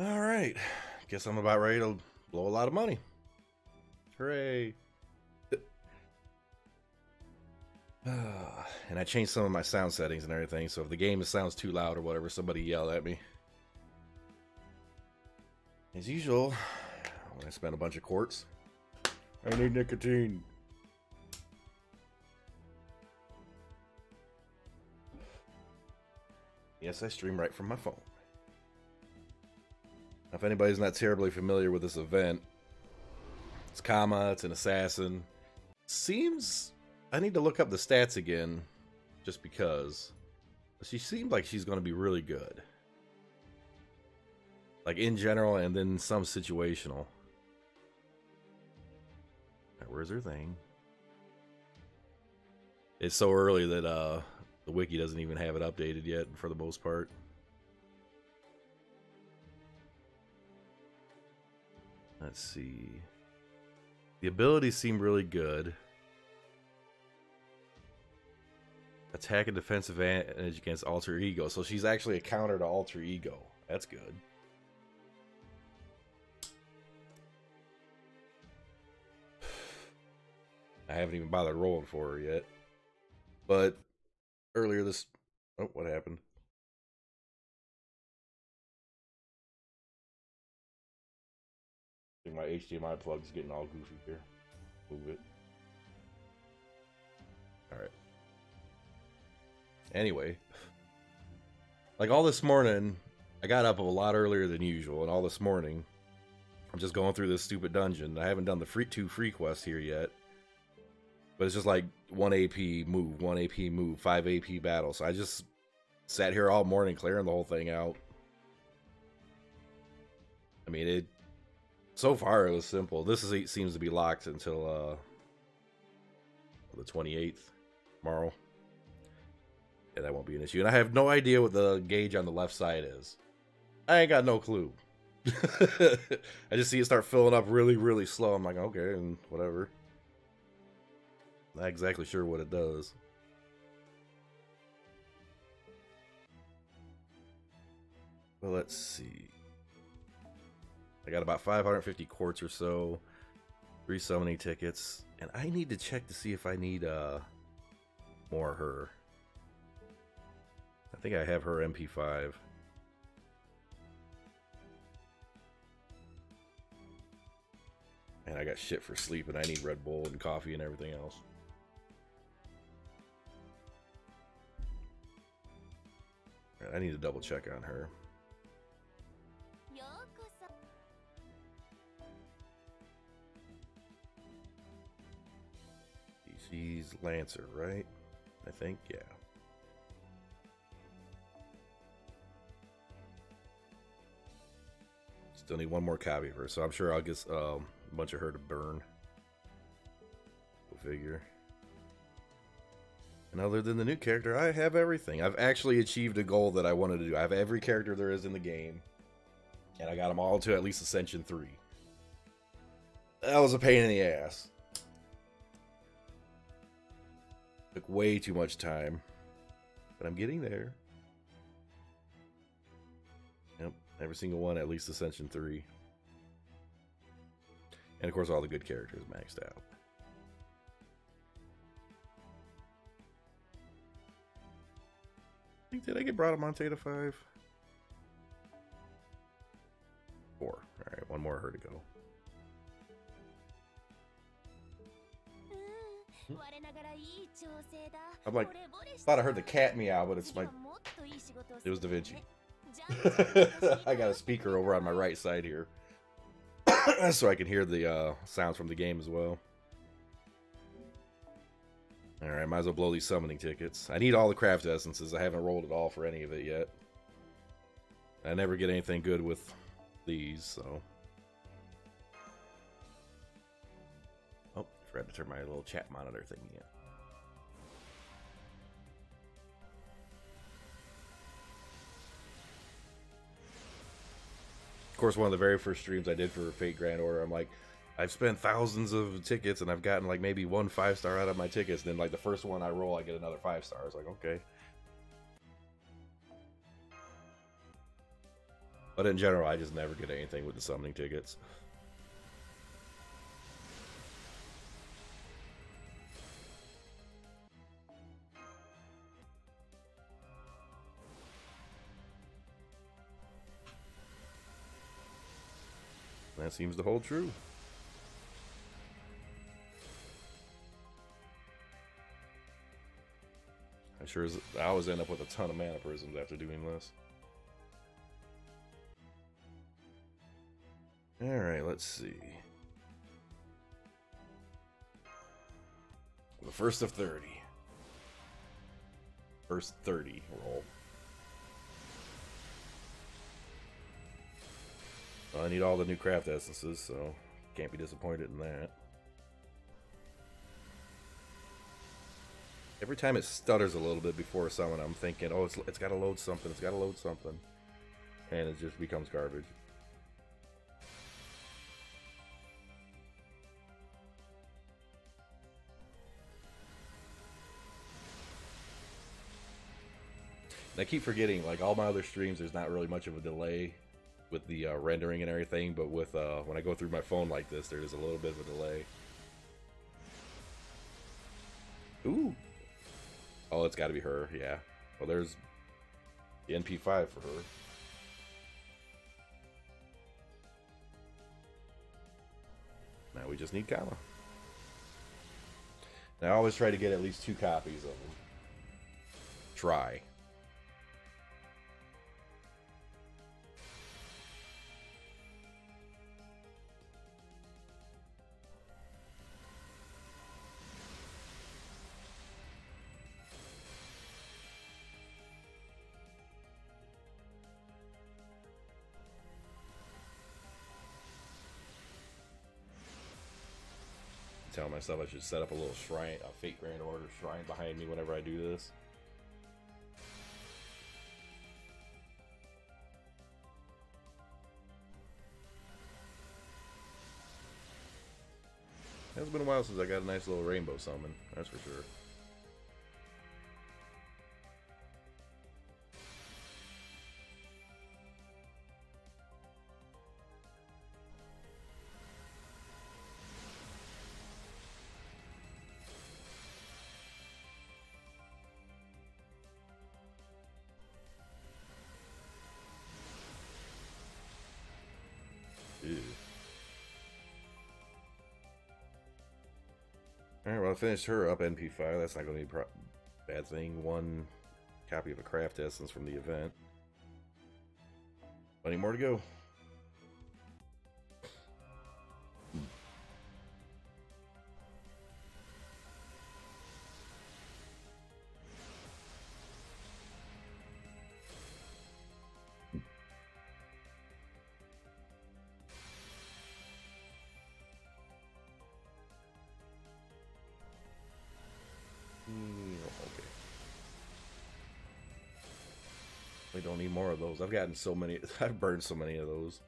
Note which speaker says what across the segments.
Speaker 1: All right. Guess I'm about ready to blow a lot of money. Hooray. And I changed some of my sound settings and everything, so if the game sounds too loud or whatever, somebody yell at me. As usual, when I spend a bunch of quartz, I need nicotine. Yes, I stream right from my phone. Now, if anybody's not terribly familiar with this event, it's Kama, it's an assassin. Seems I need to look up the stats again, just because. She seemed like she's going to be really good. Like in general, and then some situational. Right, where's her thing? It's so early that the wiki doesn't even have it updated yet, for the most part. Let's see. The abilities seem really good. Attack and defensive advantage against alter ego. So she's actually a counter to alter ego. That's good. I haven't even bothered rolling for her yet. But earlier this... Oh, what happened? I think my HDMI plug's getting all goofy here. Move it. Alright. Anyway. Like all this morning, I got up a lot earlier than usual, and all this morning, I'm just going through this stupid dungeon. I haven't done the two free quests here yet. But it's just like 1 AP move, 1 AP move, 5 AP battle. So I just sat here all morning clearing the whole thing out. I mean, so far it was simple. This seems to be locked until the 28th, tomorrow. Yeah, that won't be an issue. And I have no idea what the gauge on the left side is. I ain't got no clue. I just see it start filling up really, really slow. I'm like, okay, and whatever. Not exactly sure what it does. Well, let's see. I got about 550 quartz or so, 3 summoning tickets, and I need to check to see if I need more of her. I think I have her MP5. And I got shit for sleep, and I need Red Bull and coffee and everything else. I need to double check on her. She's Lancer, right? I think, yeah. Still need one more copy of her, so I'm sure I'll get a bunch of her to burn. Go figure. And other than the new character, I have everything. I've actually achieved a goal that I wanted to do. I have every character there is in the game. And I got them all to at least Ascension 3. That was a pain in the ass. Took way too much time. But I'm getting there. Yep, every single one at least Ascension 3. And of course all the good characters maxed out. Did I get Bradamante to 5? 4. Alright, one more of her to go. I'm like, thought I heard the cat meow, but it's it was Da Vinci. I got a speaker over on my right side here. So I can hear the sounds from the game as well. Alright, might as well blow these summoning tickets. I need all the craft essences. I haven't rolled at all for any of it yet. I never get anything good with these, so... Oh, forgot to turn my little chat monitor thingy in. Of course, one of the very first streams I did for Fate Grand Order, I'm like, I've spent thousands of tickets and I've gotten like maybe 1 5-star out of my tickets. And then like the first one I roll, I get another 5 stars. Like, okay. But in general, I just never get anything with the summoning tickets. That seems to hold true. I always end up with a ton of mana prisms after doing this. Alright, let's see. The first of 30. First 30 roll. Well, I need all the new craft essences, so can't be disappointed in that. Every time it stutters a little bit before a summon, I'm thinking, oh, it's got to load something, it's got to load something. And it just becomes garbage. And I keep forgetting, like all my other streams, there's not really much of a delay with the rendering and everything, but with when I go through my phone like this, there's a little bit of a delay. Ooh. Oh, it's got to be her, yeah. Well, there's the NP5 for her. Now we just need Kama. Now I always try to get at least 2 copies of them. Try. Tell myself I should set up a little shrine, a Fate Grand Order shrine behind me whenever I do this. It's been a while since I got a nice little rainbow summon, that's for sure. Alright, well I finished her up NP5, that's not going to be a bad thing. 1 copy of a craft essence from the event. Plenty more to go. Okay. We don't need more of those. I've gotten so many. I've burned so many of those.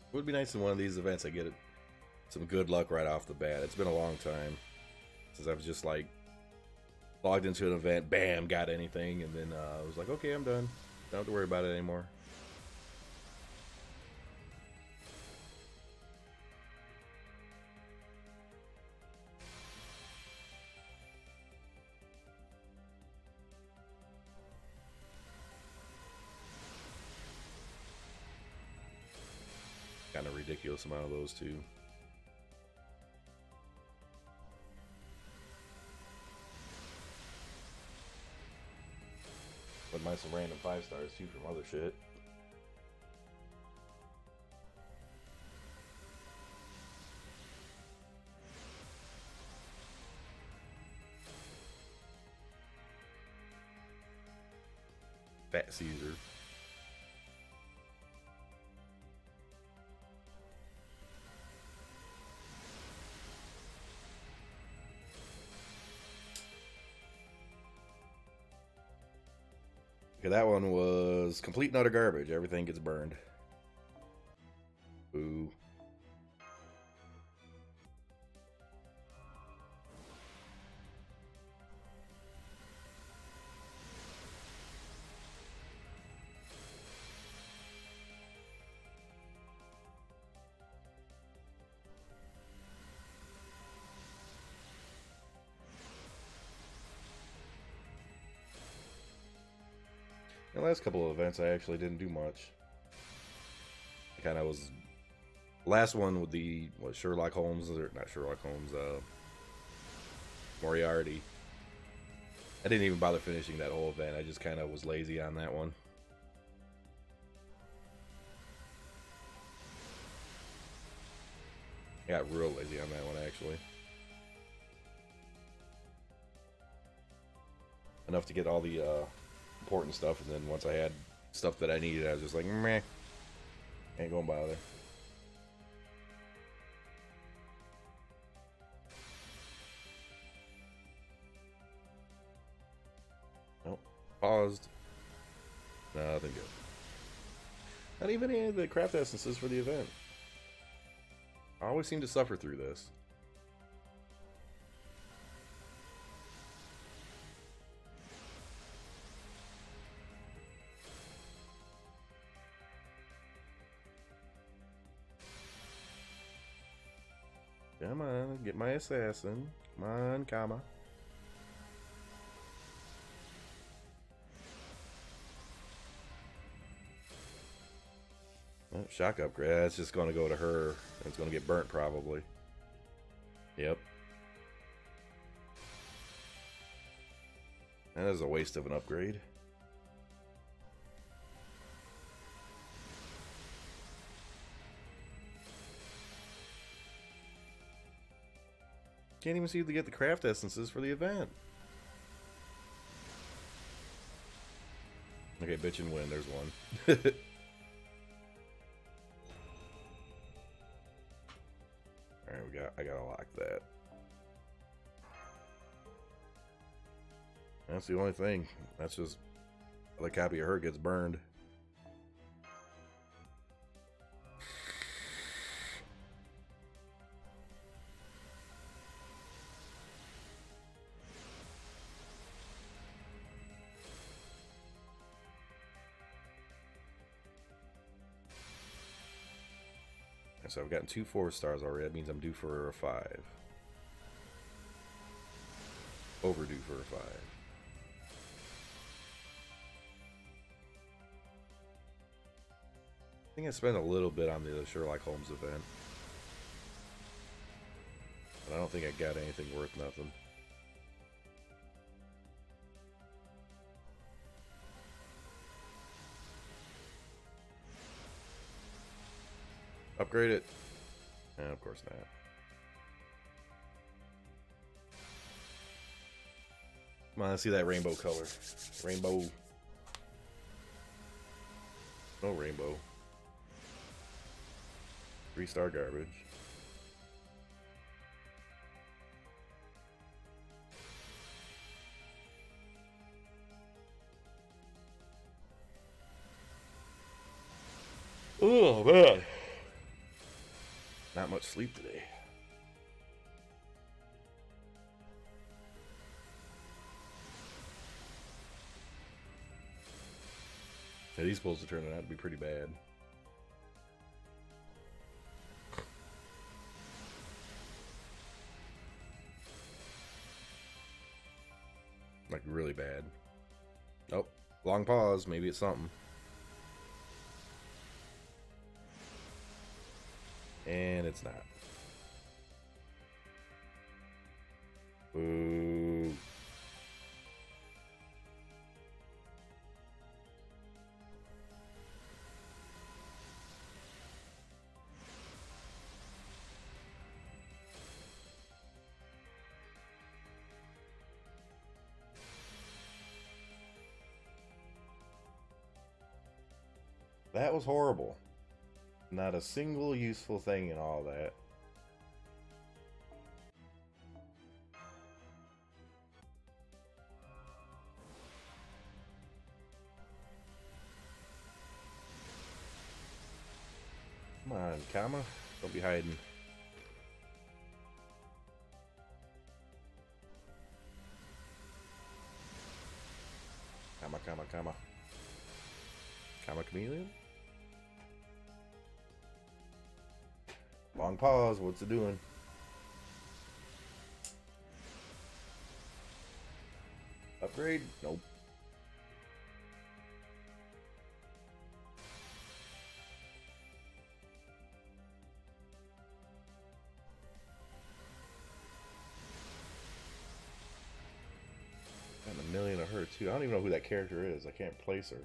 Speaker 1: It would be nice in one of these events I get some good luck right off the bat. It's been a long time since I've just like logged into an event, bam, got anything, and then I was like, okay, I'm done. Don't have to worry about it anymore. Kind of ridiculous amount of those too. Wouldn't mind some random 5-stars too from other shit. Fat Caesar. Okay, that one was complete and utter garbage. Everything gets burned. Ooh. The last couple of events, I actually didn't do much. I kind of was... Last one with the, what, Sherlock Holmes, or not Sherlock Holmes, Moriarty. I didn't even bother finishing that whole event. I just kind of was lazy on that one. I got real lazy on that one, actually. Enough to get all the important stuff, and then once I had stuff that I needed, I was just like, meh, ain't gonna bother. Nope. Paused. Nothing good. Not even any of the craft essences for the event. I always seem to suffer through this. Come on, get my assassin. Come on, comma. Oh, shock upgrade. That's just going to go to her. It's going to get burnt, probably. Yep. That is a waste of an upgrade. Can't even seem to get the craft essences for the event. Okay, bitch and win. There's one. Alright, I gotta lock that. That's the only thing. That's just the copy of her gets burned. So I've gotten 2 4 stars already. That means I'm due for a 5. Overdue for a 5. I think I spent a little bit on the Sherlock Holmes event. But I don't think I got anything worth nothing. Upgrade it. Of course not. Come on, let's see that rainbow color. Rainbow. No rainbow. 3-star garbage. Oh, man. Not much sleep today. Yeah, these pulls are turning out to be pretty bad. Like, really bad. Oh, long pause. Maybe it's something. And it's not. Ooh. That was horrible. Not a single useful thing in all that. Come on, comma. Don't be hiding. Comma, comma, comma. Comma chameleon? Long pause, what's it doing? Upgrade? Nope. Got a million of her too. I don't even know who that character is. I can't place her.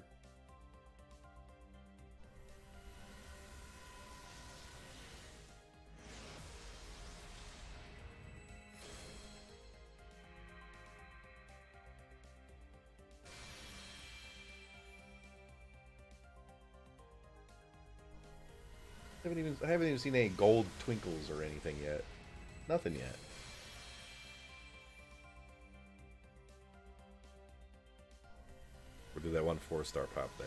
Speaker 1: I haven't even seen any gold twinkles or anything yet. Nothing yet. Or did that one 4-star pop that?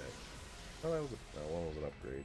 Speaker 1: Oh, that was no, one was an upgrade.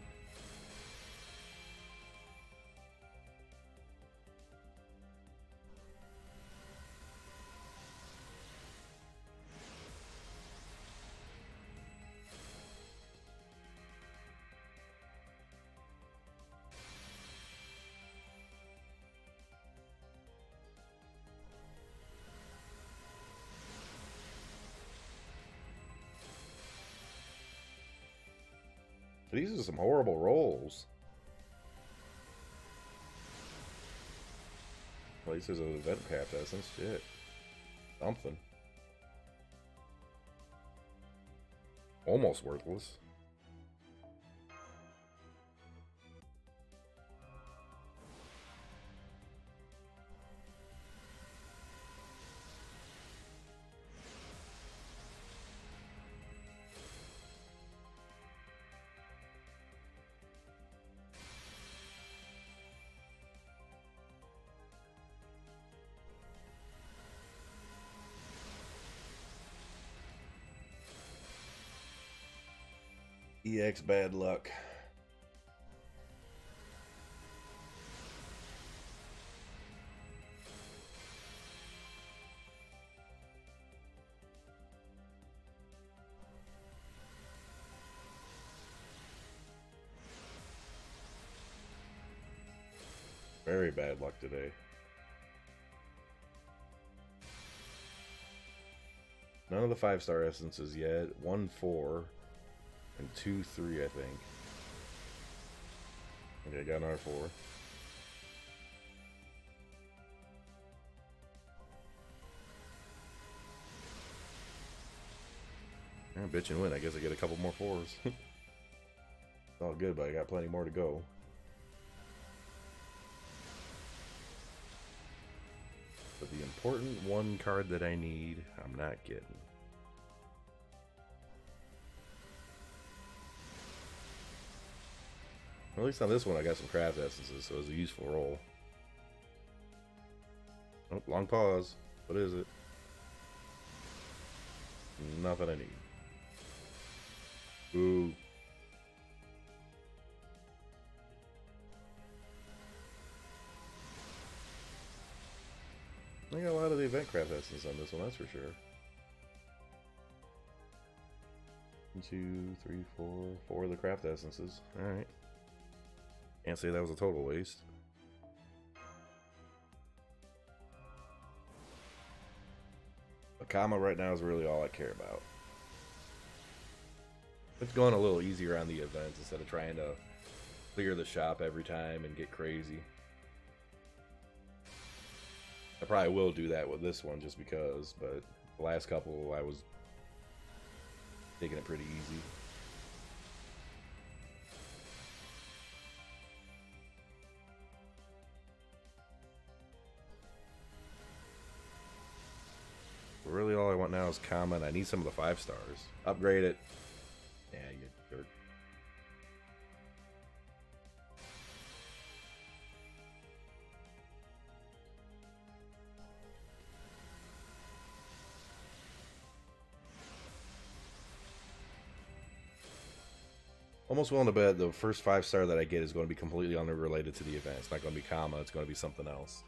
Speaker 1: These are some horrible rolls. At least there's a event cap essence. Shit. Something. Almost worthless. EX bad luck. Very bad luck today. None of the 5-star essences yet. 1 4. And 2 3, I think. Okay, got another 4. I'm bitch and win. I guess I get a couple more 4s. It's all good, but I got plenty more to go. But the important one card that I need, I'm not getting. At least on this one I got some craft essences, so it was a useful roll. Oh, long pause. What is it? Nothing I need. Ooh. I got a lot of the event craft essence on this one, that's for sure. 1, 2, 3, 4. 4 of the craft essences. Alright. Can't say that was a total waste. A comma right now is really all I care about. It's going a little easier on the events instead of trying to clear the shop every time and get crazy. I probably will do that with this one just because, but the last couple I was taking it pretty easy. Really all I want now is comma, and I need some of the 5 stars. Upgrade it. Yeah, you jerk. Almost willing to bet the first 5-star that I get is going to be completely unrelated to the event. It's not going to be comma, it's going to be something else.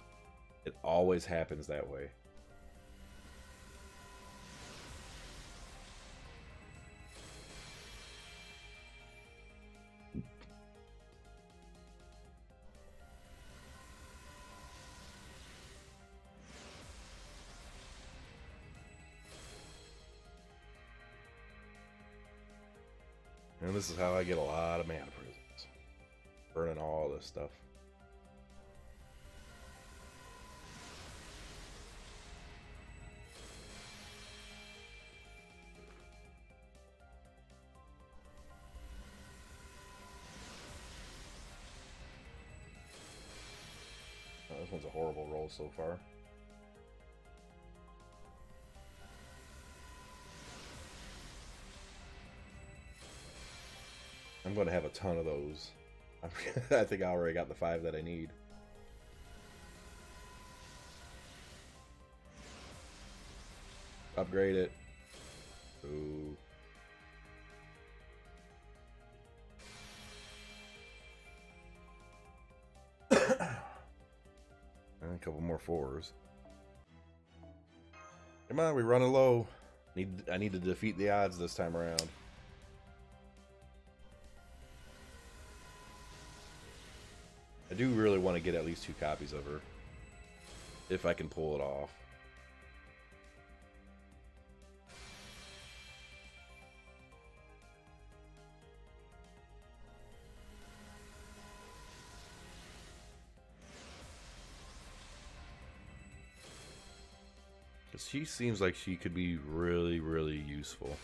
Speaker 1: It always happens that way. And this is how I get a lot of mana prisms. Burning all this stuff. Oh, this one's a horrible roll so far. I'm going to have a ton of those. I think I already got the 5 that I need. Upgrade it. Ooh. And a couple more 4s. Come on, we're running low. I need to defeat the odds this time around. I do really want to get at least 2 copies of her, if I can pull it off. Because she seems like she could be really, really useful.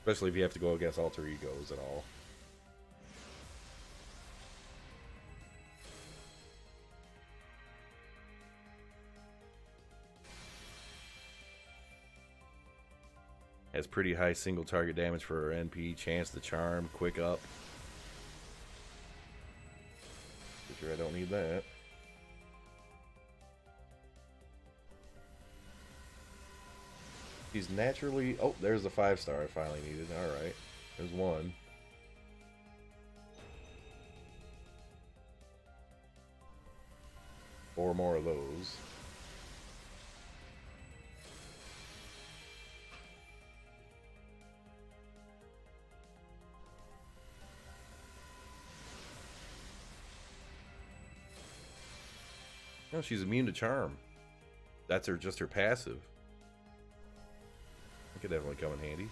Speaker 1: Especially if you have to go against alter egos and all. Has pretty high single target damage for her NP, chance to charm, quick up. Pretty sure I don't need that. He's naturally... Oh, there's the 5-star I finally needed. Alright. There's one. Four more of those. No, she's immune to charm. That's just her passive. It could definitely come in handy.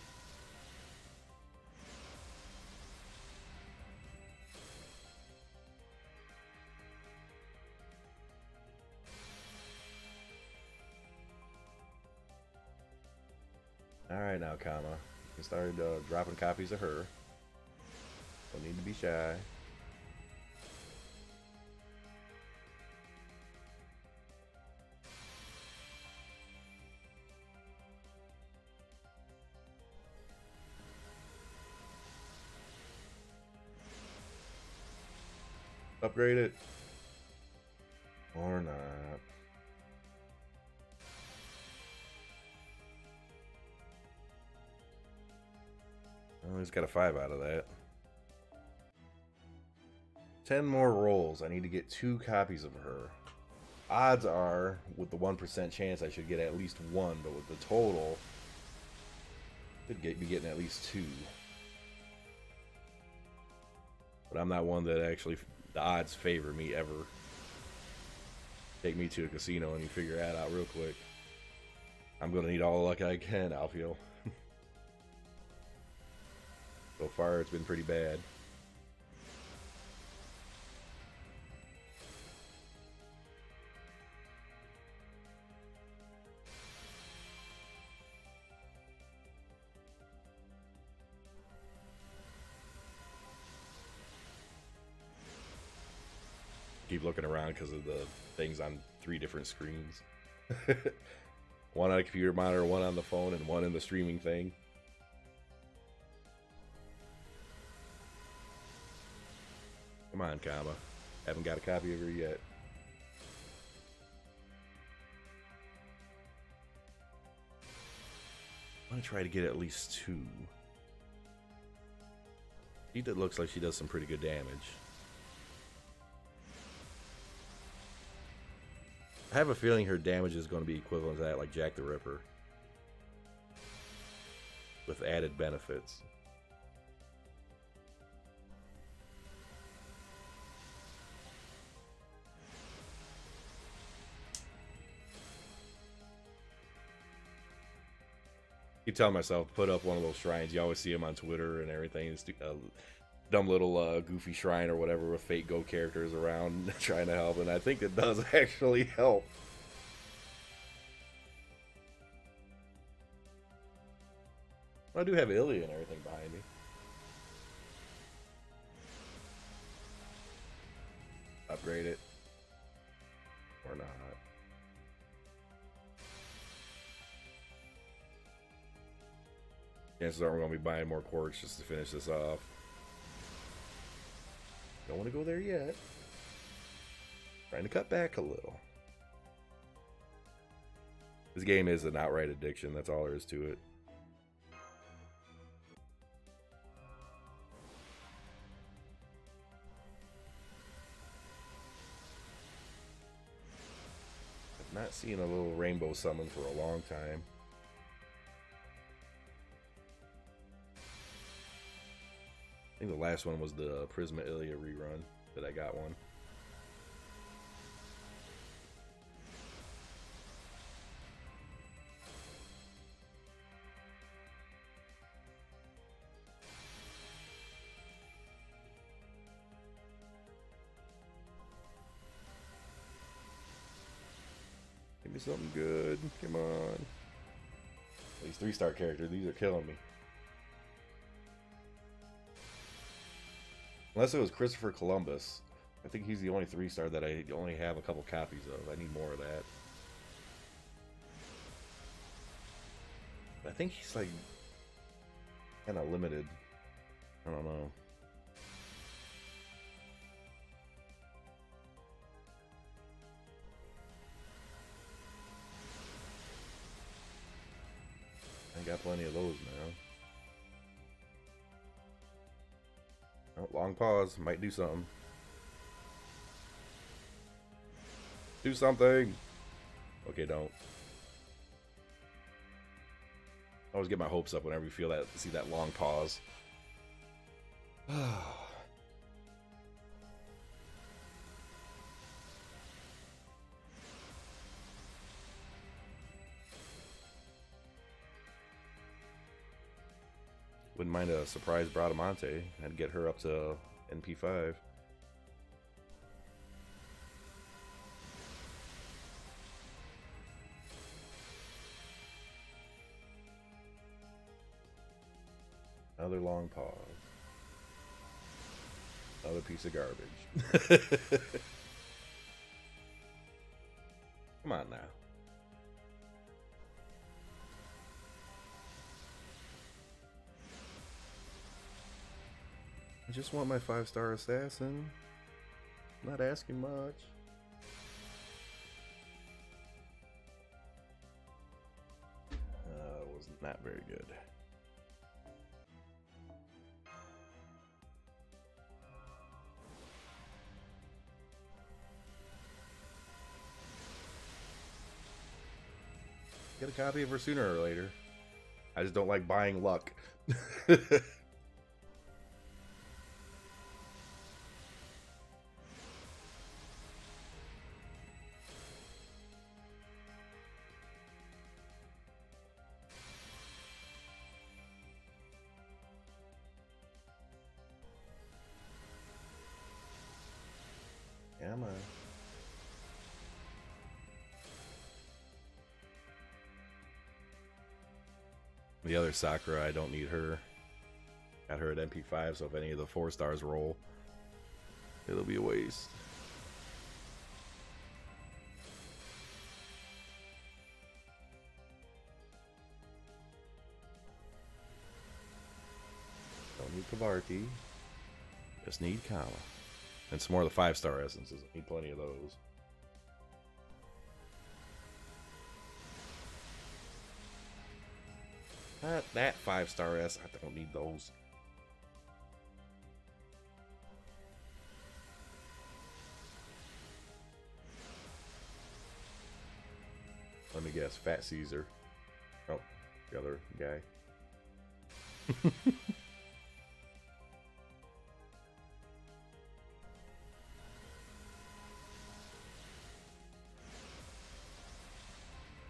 Speaker 1: Alright now, Kama. You can start dropping copies of her. Don't need to be shy. Upgrade it. Or not. Oh, he's got a 5 out of that. 10 more rolls. I need to get 2 copies of her. Odds are, with the 1% chance, I should get at least 1, but with the total, could be getting at least 2. But I'm not one that actually, the odds favor me ever. Take me to a casino and you figure that out real quick. I'm going to need all the luck I can, I feel. So far, it's been pretty bad. Keep looking around because of the things on 3 different screens. One on a computer monitor, one on the phone, and one in the streaming thing. Come on, Kama. Haven't got a copy of her yet. I'm gonna try to get at least 2. She looks like she does some pretty good damage. I have a feeling her damage is going to be equivalent to that, like Jack the Ripper, with added benefits. I keep telling myself, put up one of those shrines. You always see them on Twitter and everything. It's a dumb little goofy shrine or whatever with fake Go characters around trying to help, and I think it does actually help. I do have Ilya and everything behind me. Upgrade it. Or not. Chances are we're going to be buying more quartz just to finish this off. Don't want to go there yet. Trying to cut back a little. This game is an outright addiction. That's all there is to it. I've not seen a little rainbow summon for a long time. I think the last one was the Prisma Ilya rerun that I got one. Give me something good. Come on. These 3-star characters, these are killing me. Unless it was Christopher Columbus. I think he's the only 3-star that I only have a couple copies of. I need more of that. I think he's like kind of limited. I don't know. I got plenty of those now. Oh, long pause. Might do something. Do something. Okay, don't. I always get my hopes up whenever you feel that, see that long pause. Wouldn't mind a surprise Bradamante. I'd get her up to NP5. Another long pause. Another piece of garbage. Come on now. I just want my 5-star assassin. Not asking much. Was not very good. Get a copy of her sooner or later. I just don't like buying luck. Come on. The other Sakura, I don't need her. Got her at MP5, so if any of the 4-stars roll, it'll be a waste. Don't need Kavarti. Just need Kala. And some more of the 5-star essences. I need plenty of those. That 5-star S, I don't need those. Let me guess, Fat Caesar. Oh, the other guy.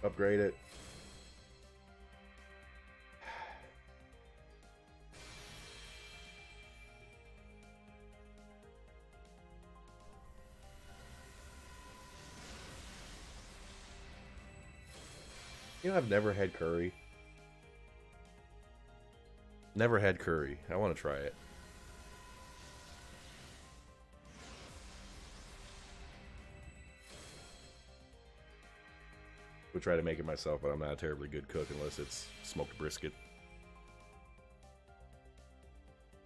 Speaker 1: Upgrade it. You know, I've never had curry. Never had curry. I want to try it. Would try to make it myself, but I'm not a terribly good cook unless it's smoked brisket.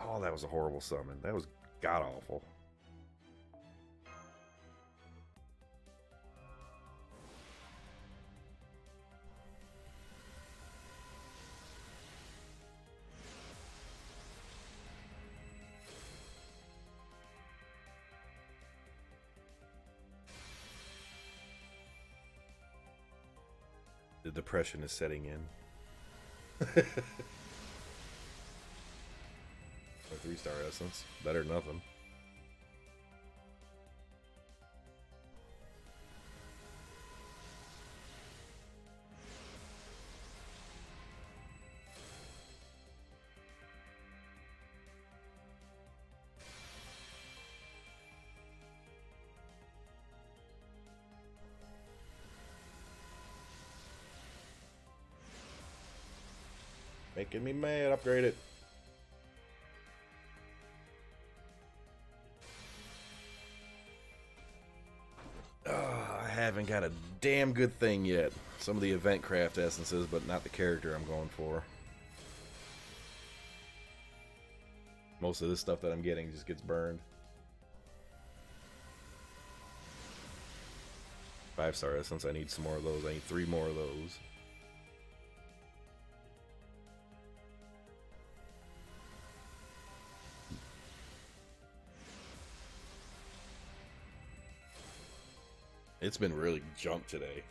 Speaker 1: Oh, that was a horrible summon. That was god-awful. The depression is setting in. A 3-star essence. Better than nothing. Making me mad. Upgrade it. I haven't got a damn good thing yet. Some of the event craft essences, but not the character I'm going for. Most of this stuff that I'm getting just gets burned. 5-star essence. I need some more of those. I need 3 more of those. It's been really junk today.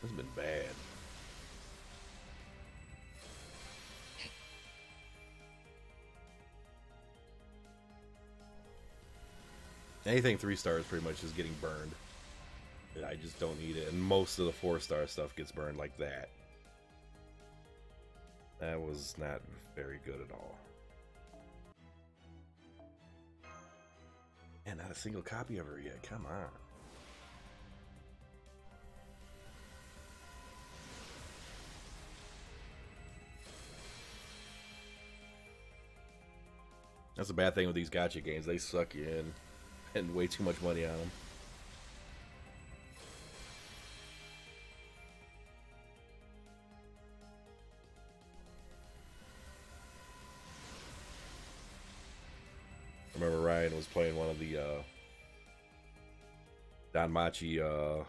Speaker 1: It's been bad. Anything 3-star is pretty much just getting burned. I just don't need it. And most of the 4-star stuff gets burned like that. That was not very good at all. And not a single copy of her yet. Come on. That's the bad thing with these gacha games. They suck you in. And way too much money on them. I remember Ryan was playing one of the Danmachi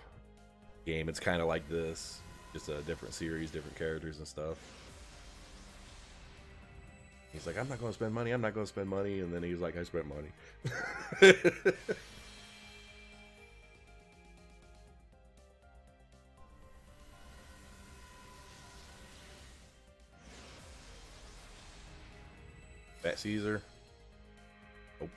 Speaker 1: game. It's kind of like this, just a different series, different characters and stuff. He's like, I'm not going to spend money, I'm not going to spend money. And then he's like, I spent money. Fat Caesar. Oh.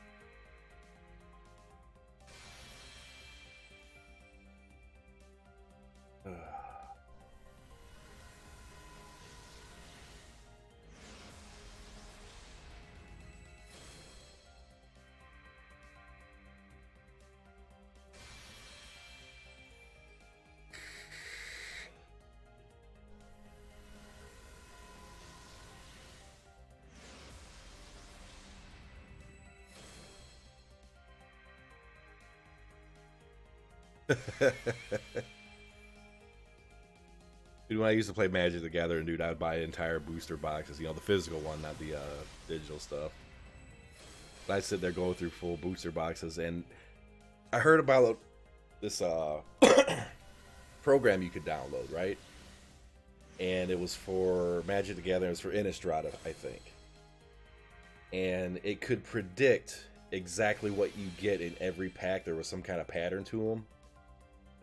Speaker 1: Dude, when I used to play Magic the Gathering, dude, I'd buy entire booster boxes. You know, the physical one, not the digital stuff. But I'd sit there going through full booster boxes, and I heard about this program you could download, right? And it was for Magic the Gathering. It was for Innistrad, I think. And it could predict exactly what you get in every pack. There was some kind of pattern to them.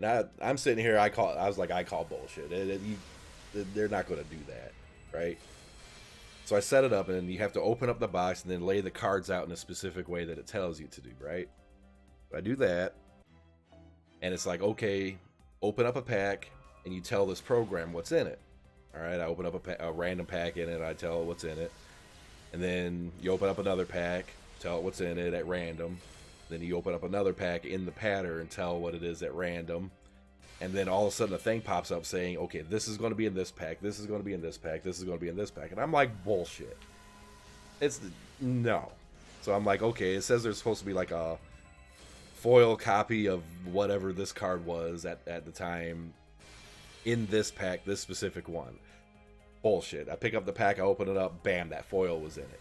Speaker 1: And I'm sitting here, I was like, I call bullshit. They're not going to do that, right? So I set it up, and you have to open up the box and then lay the cards out in a specific way that it tells you to do, right? So I do that, and it's like, okay, open up a pack, and you tell this program what's in it. All right, I open up a random pack in it, I tell it what's in it. And then you open up another pack, tell it what's in it at random. Then you open up another pack in the pattern and tell what it is at random. And then all of a sudden a thing pops up saying, okay, this is going to be in this pack, this is going to be in this pack, this is going to be in this pack. And I'm like, bullshit. No. So I'm like, okay, it says there's supposed to be like a foil copy of whatever this card was at the time in this pack, this specific one. Bullshit. I pick up the pack, I open it up, bam, that foil was in it.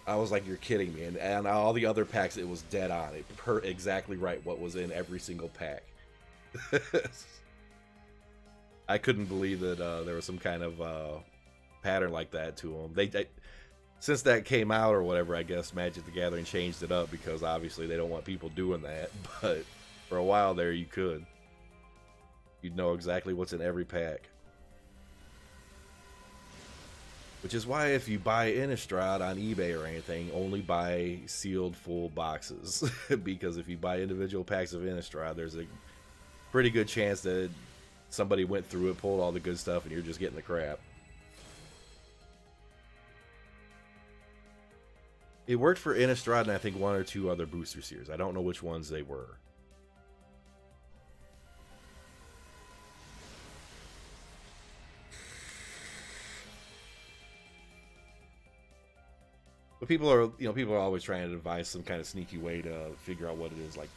Speaker 1: I was like, you're kidding me. And all the other packs, it was dead on. It exactly right what was in every single pack. I couldn't believe that there was some kind of pattern like that to them. They since that came out or whatever, I guess Magic the Gathering changed it up because obviously they don't want people doing that. But for a while there, you could. You'd know exactly what's in every pack. Which is why if you buy Innistrad on eBay or anything, only buy sealed full boxes. Because if you buy individual packs of Innistrad, there's a pretty good chance that somebody went through it, pulled all the good stuff, and you're just getting the crap. It worked for Innistrad and I think one or two other booster series. I don't know which ones they were. But people are always trying to devise some kind of sneaky way to figure out what it is. Like,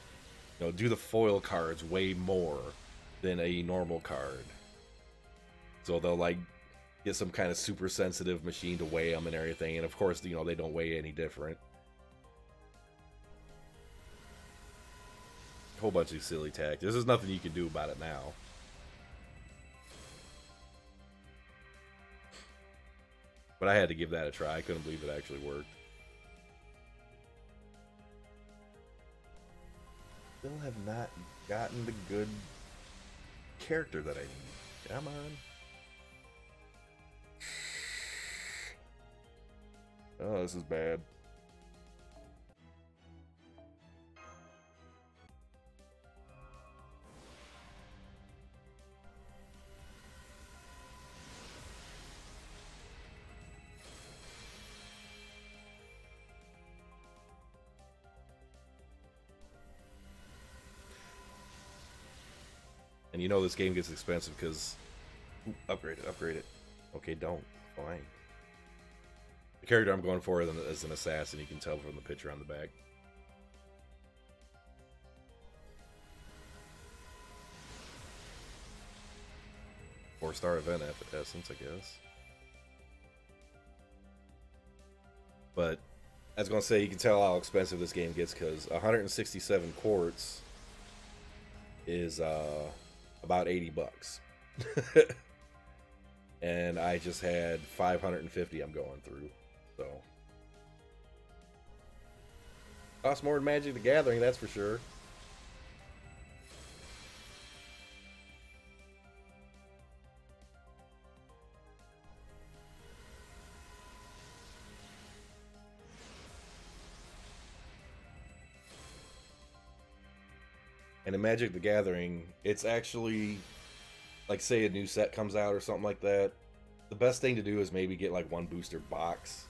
Speaker 1: do the foil cards weigh more than a normal card? So they'll like get some kind of super sensitive machine to weigh them and everything. And of course, they don't weigh any different. A whole bunch of silly tactics. There's nothing you can do about it now. But I had to give that a try. I couldn't believe it actually worked. Still have not gotten the good character that I need. Come on. Oh, this is bad. And this game gets expensive because... Upgrade it. Okay, don't. Fine. The character I'm going for is an assassin, you can tell from the picture on the back. Four-star event essence, I guess. But, I was going to say, you can tell how expensive this game gets because 167 quartz is about $80. And I just had 550 I'm going through. So costs more than Magic the Gathering, that's for sure. And in Magic the Gathering, it's actually, like, say a new set comes out or something like that, the best thing to do is maybe get like one booster box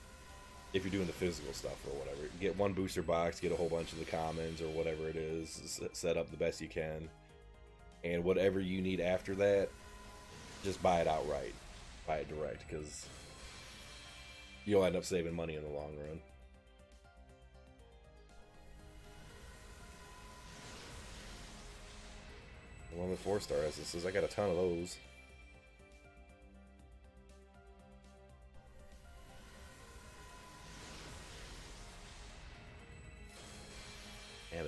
Speaker 1: if you're doing the physical stuff or whatever. Get one booster box, get a whole bunch of the commons or whatever it is, set up the best you can, and whatever you need after that, just buy it outright. Buy it direct, because you'll end up saving money in the long run. One of the 4-star essences, I got a ton of those.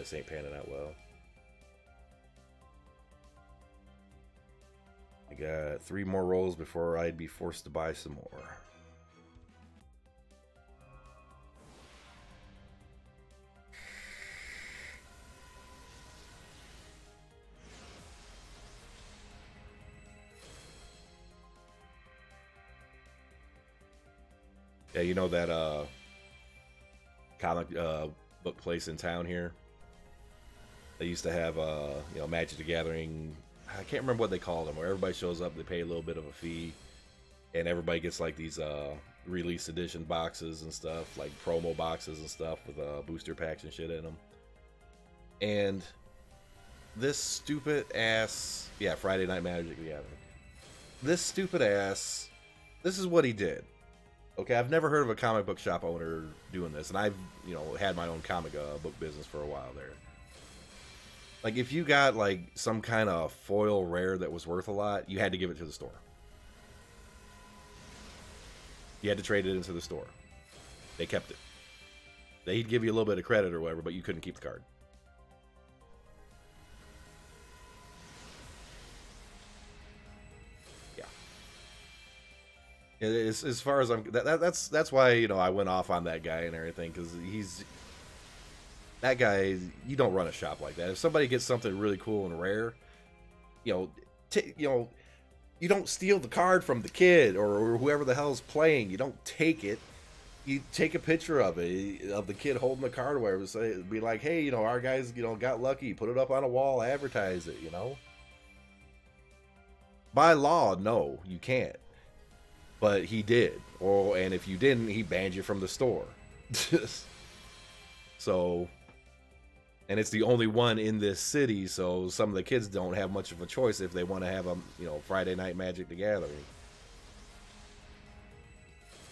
Speaker 1: this ain't panning out well. I got 3 more rolls before I'd be forced to buy some more. Yeah, you know that comic book place in town here? They used to have you know, Magic the Gathering. I can't remember what they call them, where everybody shows up, they pay a little bit of a fee, and everybody gets like these release edition boxes and stuff, like promo boxes and stuff with booster packs and shit in them. And this stupid ass, yeah, Friday Night Magic the Gathering. This stupid ass, this is what he did. Okay, I've never heard of a comic book shop owner doing this, and I've, you know, had my own comic book business for a while there. Like, if you got, like, some kind of foil rare that was worth a lot, you had to give it to the store. You had to trade it into the store. They kept it. They'd give you a little bit of credit or whatever, but you couldn't keep the card. Yeah. As far as I'm... That's why, you know, I went off on that guy and everything, because he's... That guy, you don't run a shop like that. If somebody gets something really cool and rare, you know, you don't steal the card from the kid or whoever the hell's playing. You don't take it. You take a picture of it, of the kid holding the card or whatever. Say, be like, hey, you know, our guys, you know, got lucky. Put it up on a wall, advertise it, you know. By law, no, you can't. But he did. And if you didn't, he banned you from the store. So... And it's the only one in this city, so some of the kids don't have much of a choice if they want to have a, you know, Friday Night Magic the Gathering.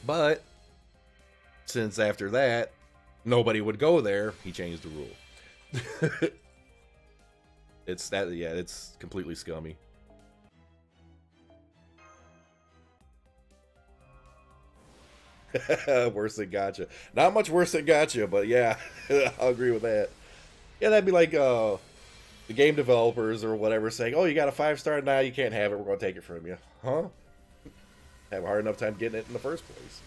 Speaker 1: But since after that nobody would go there, he changed the rule. It's that, yeah, it's completely scummy. Worse than gotcha. Not much worse than gotcha, but yeah, I'll agree with that. Yeah, that'd be like the game developers or whatever saying, oh, you got a 5-star, now you can't have it, we're going to take it from you. Huh? Have a hard enough time getting it in the first place.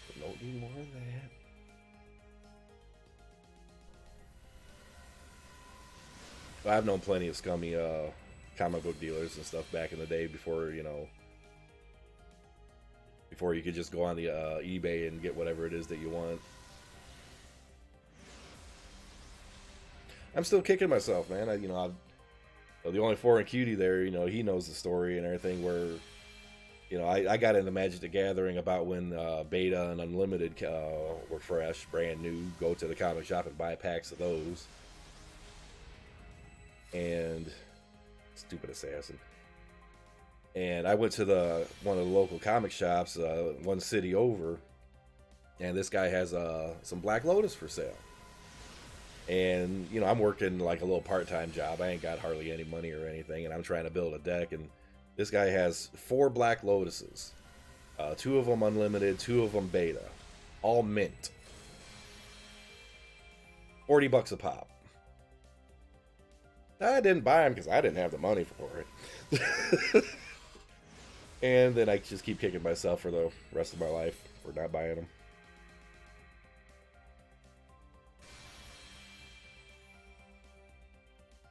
Speaker 1: But don't need more of that. I've known plenty of scummy comic book dealers and stuff back in the day before, you know, before you could just go on the eBay and get whatever it is that you want. I'm still kicking myself, man. The only foreign cutie there, you know, he knows the story and everything where, you know, I got into Magic the Gathering about when Beta and Unlimited were fresh, brand new. Go to the comic shop and buy packs of those. And stupid assassin. And I went to one of the local comic shops, one city over, and this guy has some Black Lotus for sale. And, you know, I'm working like a little part-time job. I ain't got hardly any money or anything, and I'm trying to build a deck. And this guy has 4 Black Lotuses. 2 of them unlimited, 2 of them beta. All mint. $40 a pop. I didn't buy them because I didn't have the money for it. And then I just keep kicking myself for the rest of my life for not buying them.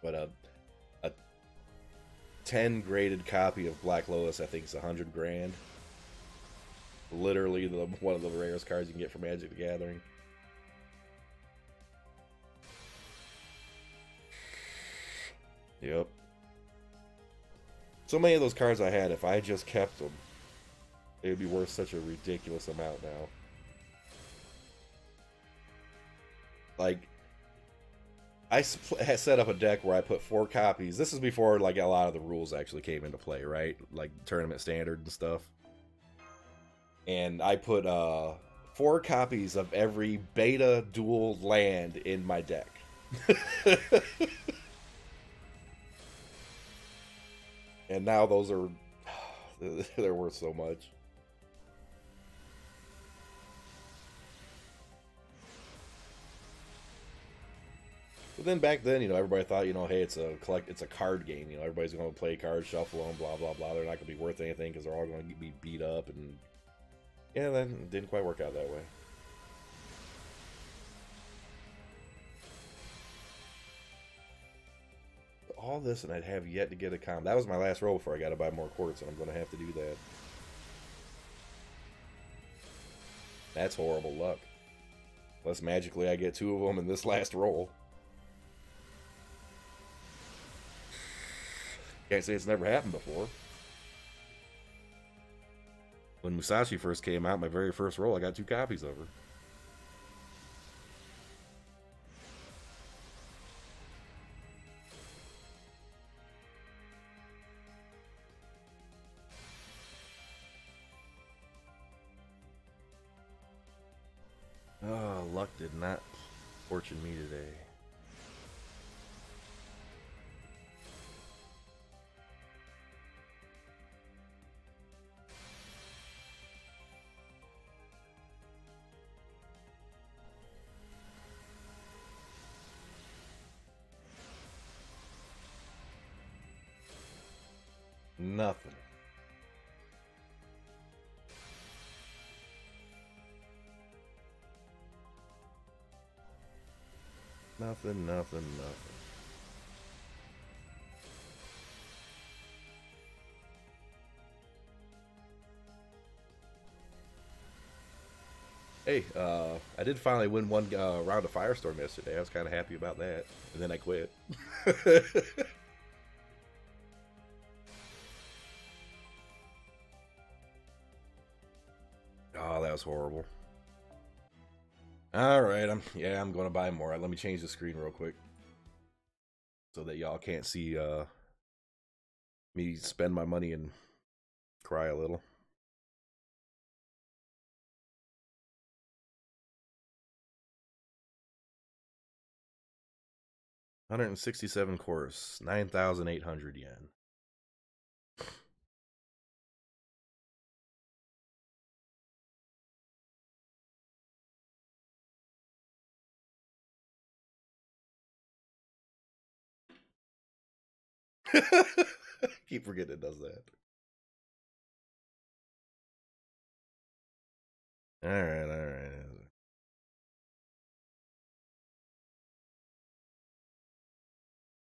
Speaker 1: But a 10 graded copy of Black Lotus, I think, is $100 grand. Literally one of the rarest cards you can get from Magic the Gathering. Yep. So many of those cards I had, if I just kept them, it would be worth such a ridiculous amount now. Like, I set up a deck where I put 4 copies. This is before like a lot of the rules actually came into play, right? Like tournament standard and stuff. And I put 4 copies of every beta dual land in my deck. And now those are, they're worth so much. But then back then, you know, everybody thought, you know, hey, it's a card game. You know, everybody's going to play cards, shuffle them, blah blah blah. They're not going to be worth anything because they're all going to be beat up, and yeah, then it didn't quite work out that way. All this, and I'd have yet to get a com. That was my last roll before I got to buy more quartz, and I'm going to have to do that. That's horrible luck. Unless magically I get 2 of them in this last roll. Can't say it's never happened before. When Musashi first came out, my very first roll, I got 2 copies of her. Oh, luck did not fortune me today. Nothing. Nothing, nothing, nothing. Hey, I did finally win one round of Firestorm yesterday. I was kind of happy about that. And then I quit. Oh, that was horrible. Alright, I'm going to buy more. Let me change the screen real quick. So that y'all can't see me spend my money and cry a little. $167 course, 9,800 yen. Keep forgetting it does that. Alright, alright.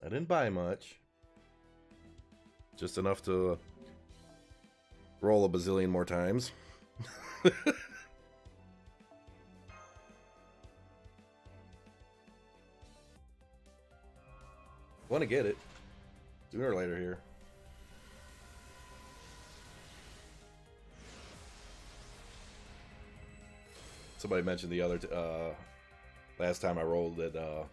Speaker 1: I didn't buy much. Just enough to roll a bazillion more times. Want to get it sooner or later here. Somebody mentioned the other last time I rolled that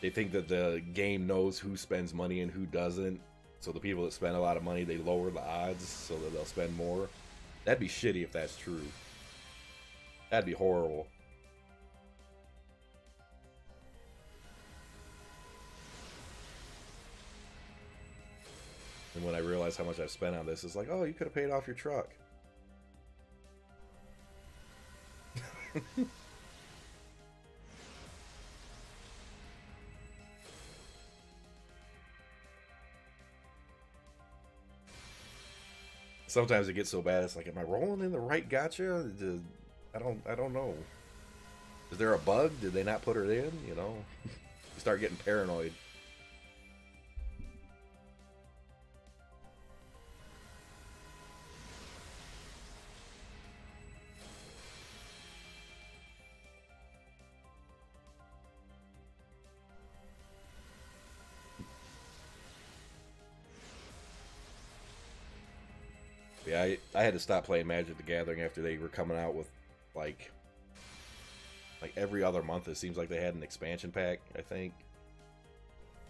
Speaker 1: they think that the game knows who spends money and who doesn't. So the people that spend a lot of money, they lower the odds so that they'll spend more. That'd be shitty if that's true. That'd be horrible. And when I realize how much I've spent on this, it's like, oh, you could have paid off your truck. Sometimes it gets so bad, it's like, am I rolling in the right gotcha? I don't know. Is there a bug? Did they not put her in? You know, you start getting paranoid. Yeah, I had to stop playing Magic the Gathering after they were coming out with like every other month. It seems like they had an expansion pack. I think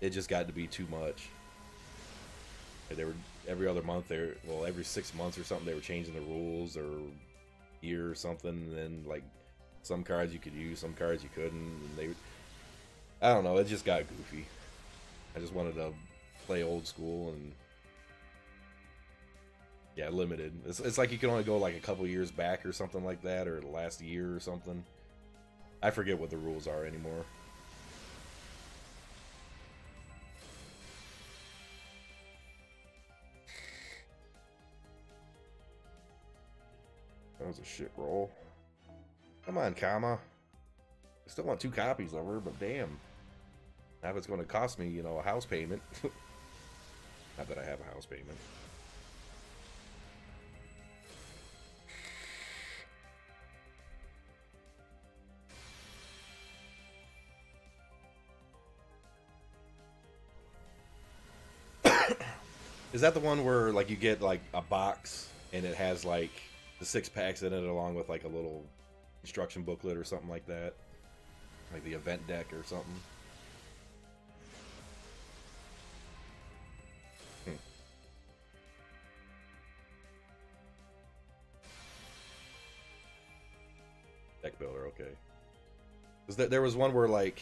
Speaker 1: it just got to be too much. They were every other month. Well, every 6 months or something. They were changing the rules or year or something. And then like some cards you could use, some cards you couldn't. And I don't know. It just got goofy. I just wanted to play old school and. Yeah, limited. It's like you can only go like a couple years back or something like that, or the last year or something. I forget what the rules are anymore. was a shit roll. Come on, comma. I still want 2 copies of her, but damn. Now it's going to cost me, you know, a house payment. Not that I have a house payment. Is that the one where, like, you get, like, a box and it has, like, the 6 packs in it along with, like, a little instruction booklet or something like that? Like the event deck or something? Deck builder, okay. Because there was one where, like,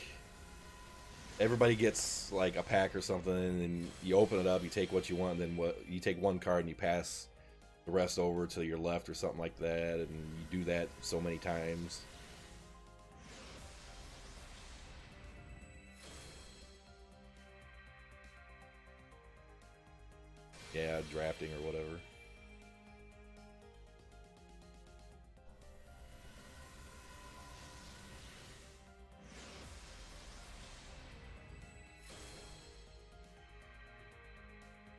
Speaker 1: everybody gets like a pack or something, and you open it up, you take what you want, and then you take one card and you pass the rest over to your left or something like that, and you do that so many times. Yeah, drafting or whatever.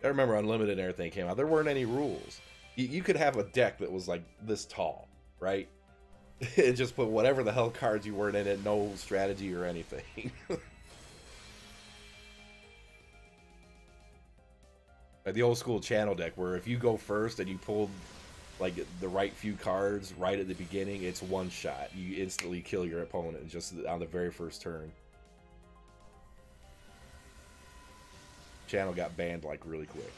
Speaker 1: I remember Unlimited and everything came out. There weren't any rules. You could have a deck that was like this tall, right? And just put whatever the hell cards you weren't in it, no strategy or anything. Like the old school channel deck, where if you go first and you pulled like the right few cards right at the beginning, it's one shot. You instantly kill your opponent just on the very first turn. Channel got banned like really quick.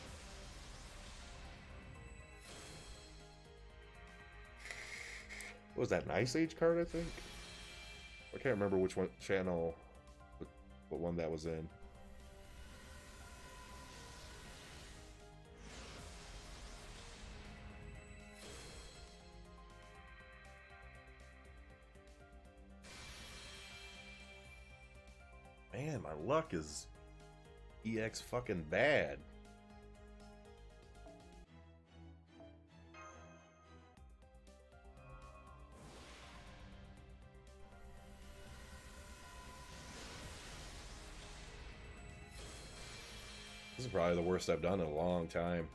Speaker 1: What was that, an Ice Age card, I think? I can't remember which one channel, what one that was in. Man, my luck is EX fucking bad. This is probably the worst I've done in a long time.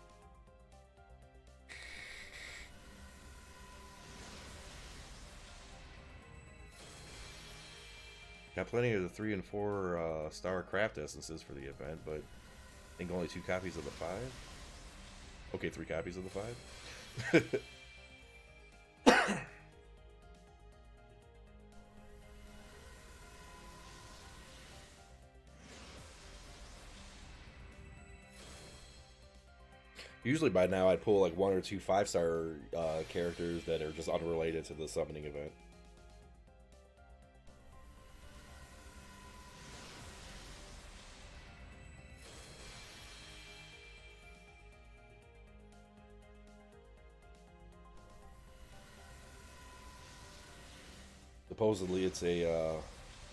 Speaker 1: Got plenty of the 3 and 4 star craft essences for the event, but I think only 2 copies of the 5. Okay, 3 copies of the 5. Usually by now I'd pull like 1 or 2 5-star characters that are just unrelated to the summoning event. Supposedly it's a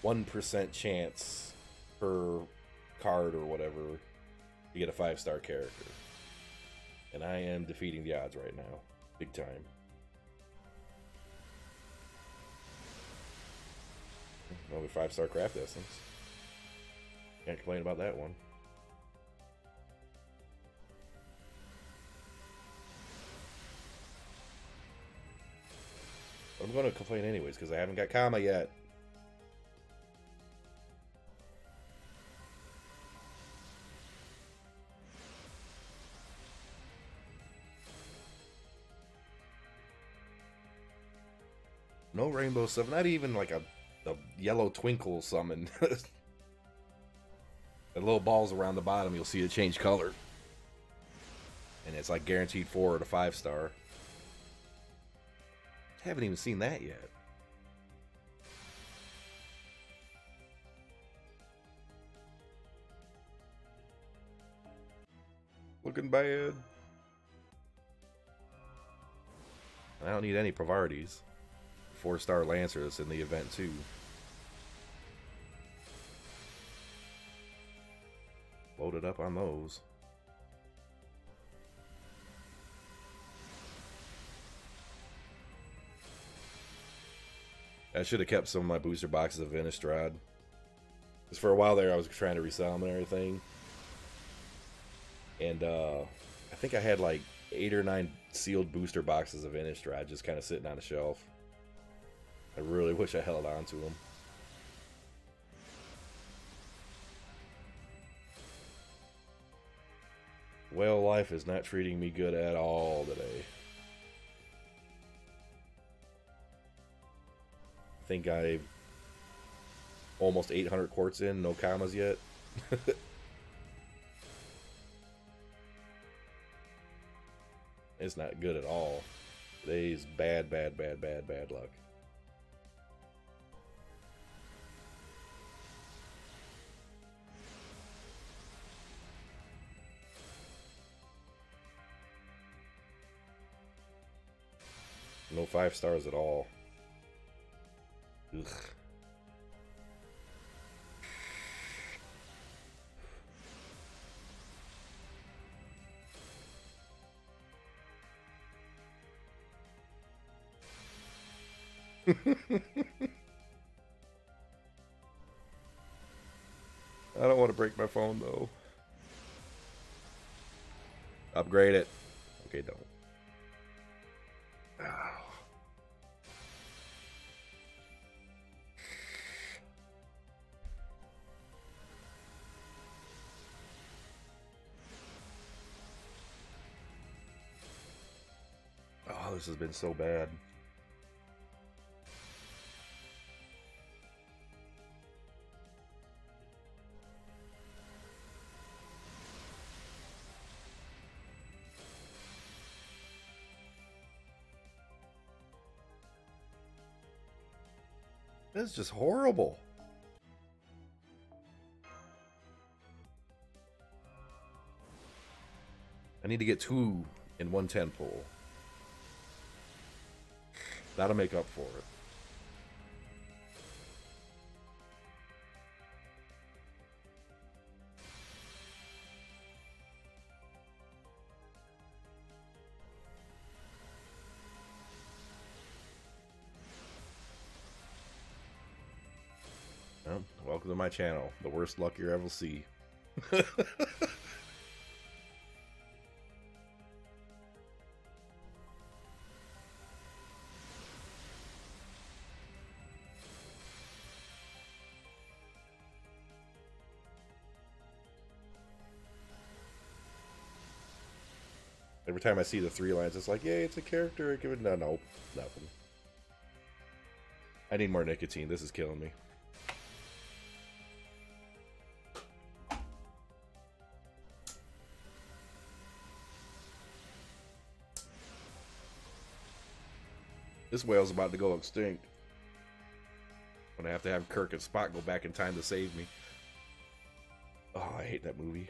Speaker 1: 1% chance per card or whatever to get a 5-star character. And I am defeating the odds right now. Big time. Another 5-star craft essence. Can't complain about that one. I'm going to complain anyways because I haven't got Kama yet. No rainbow stuff, not even like a yellow twinkle summon. The little balls around the bottom, you'll see it change color. And it's like guaranteed 4 to 5-star. Haven't even seen that yet. Looking bad. I don't need any Provardes. 4-star Lancer that's in the event too. Loaded up on those. I should have kept some of my booster boxes of Innistrad. Because for a while there, I was trying to resell them and everything. And I think I had like 8 or 9 sealed booster boxes of Innistrad just kind of sitting on a shelf. I really wish I held on to them. Well, life is not treating me good at all today. I think I've almost 800 quartz in, no commas yet. It's not good at all. Today's bad luck. No 5 stars at all. Ugh. I don't want to break my phone though. Upgrade it. Okay, don't. Oh, this has been so bad. This is just horrible. I need to get 2 in 110 pull. That'll make up for it. Well, welcome to my channel. The worst luck you ever see. Every time I see the 3 lines, it's like, yay, it's a character. Give it no, nope, nothing. I need more nicotine. This is killing me. This whale's about to go extinct. I'm gonna have to have Kirk and Spock go back in time to save me. Oh, I hate that movie.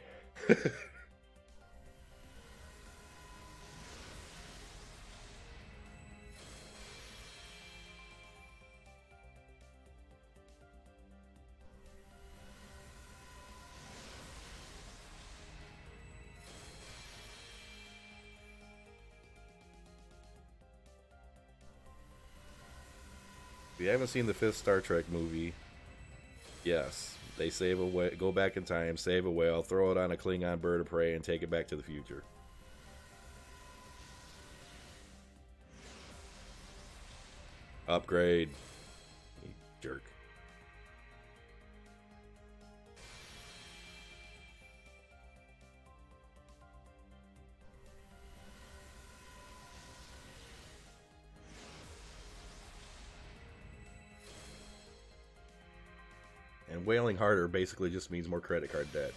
Speaker 1: If you haven't seen the 5th Star Trek movie, yes, they save a whale, go back in time, save a whale, throw it on a Klingon bird of prey, and take it back to the future. Upgrade. You jerk. And whaling harder basically just means more credit card debt.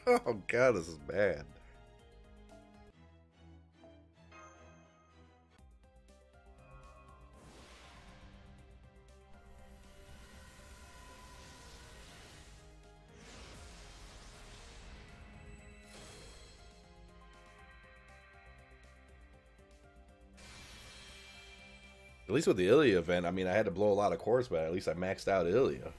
Speaker 1: Oh god, this is bad. At least with the Ilya event, I mean, I had to blow a lot of quartz, but at least I maxed out Ilya.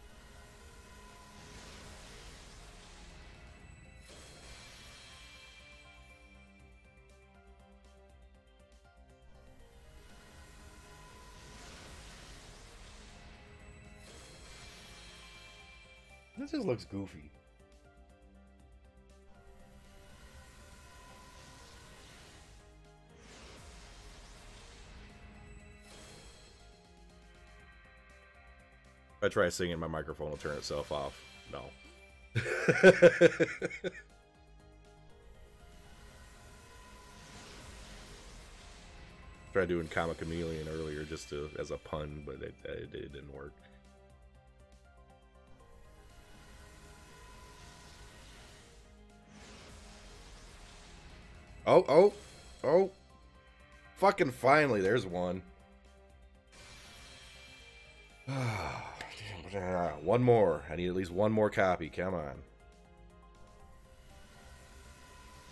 Speaker 1: That just looks goofy. If I try singing, my microphone will turn itself off. No. Tried doing Comma Chameleon earlier just to as a pun, but it didn't work. Oh! Fucking finally, there's one. One more. I need at least one more copy. Come on.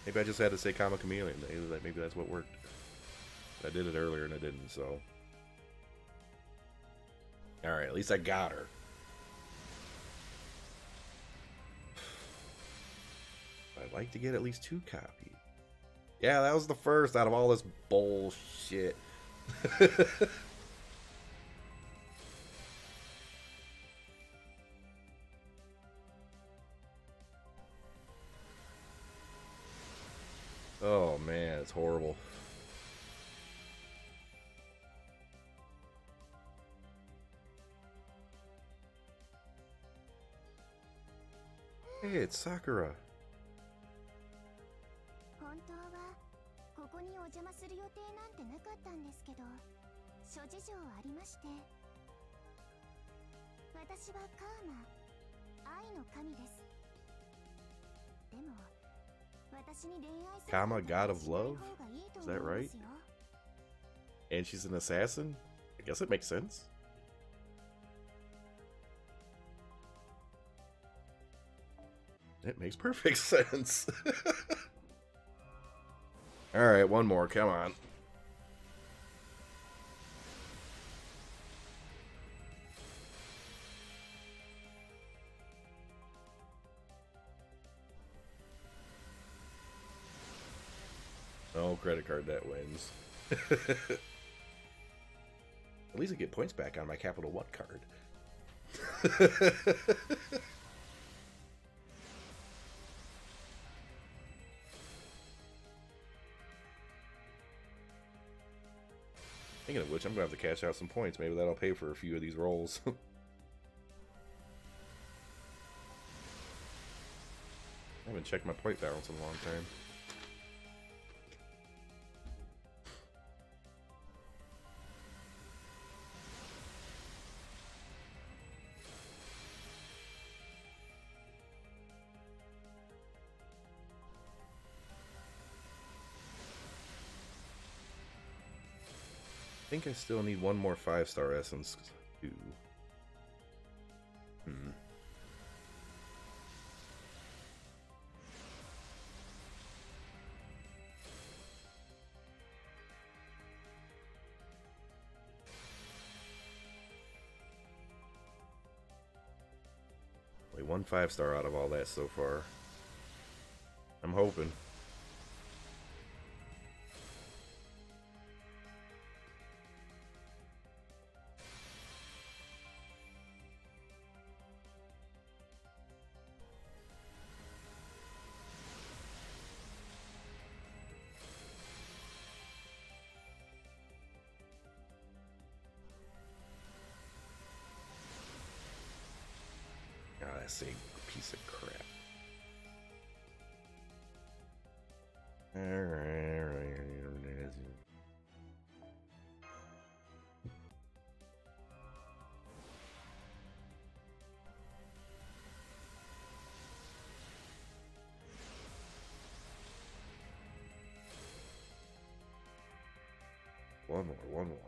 Speaker 1: Maybe I just had to say Comma Chameleon. Maybe that's what worked. I did it earlier and I didn't, so. Alright, at least I got her. I'd like to get at least 2 copies. Yeah, that was the first out of all this bullshit. Oh man, it's horrible. Hey, it's Sakura. Kama, God of Love? Is that right? And she's an assassin? I guess it makes sense. It makes perfect sense. Alright, one more, come on. Oh, credit card, that wins. At least I get points back on my Capital One card. Thinking of which, I'm going to have to cash out some points. Maybe that'll pay for a few of these rolls. I haven't checked my point balance in a long time. I think I still need one more 5-star essence too. Only one 5-star out of all that so far. I'm hoping. That's a piece of crap. Alright. One more.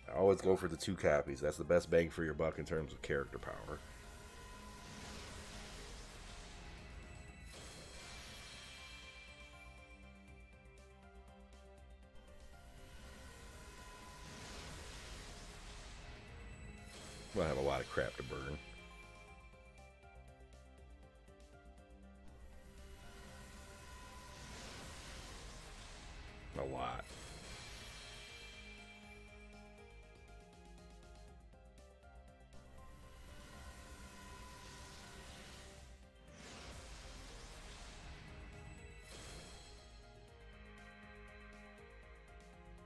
Speaker 1: I always go for the 2 copies. That's the best bang for your buck in terms of character power. We'll have a lot of crap to burn. A lot.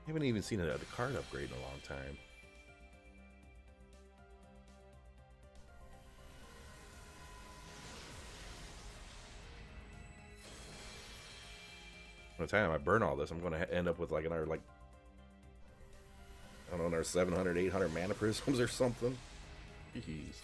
Speaker 1: haven't even seen a card upgrade in a long time. By the time I burn all this, I'm going to end up with like another, like, I don't know, another 700, 800 mana prisms or something. Jeez.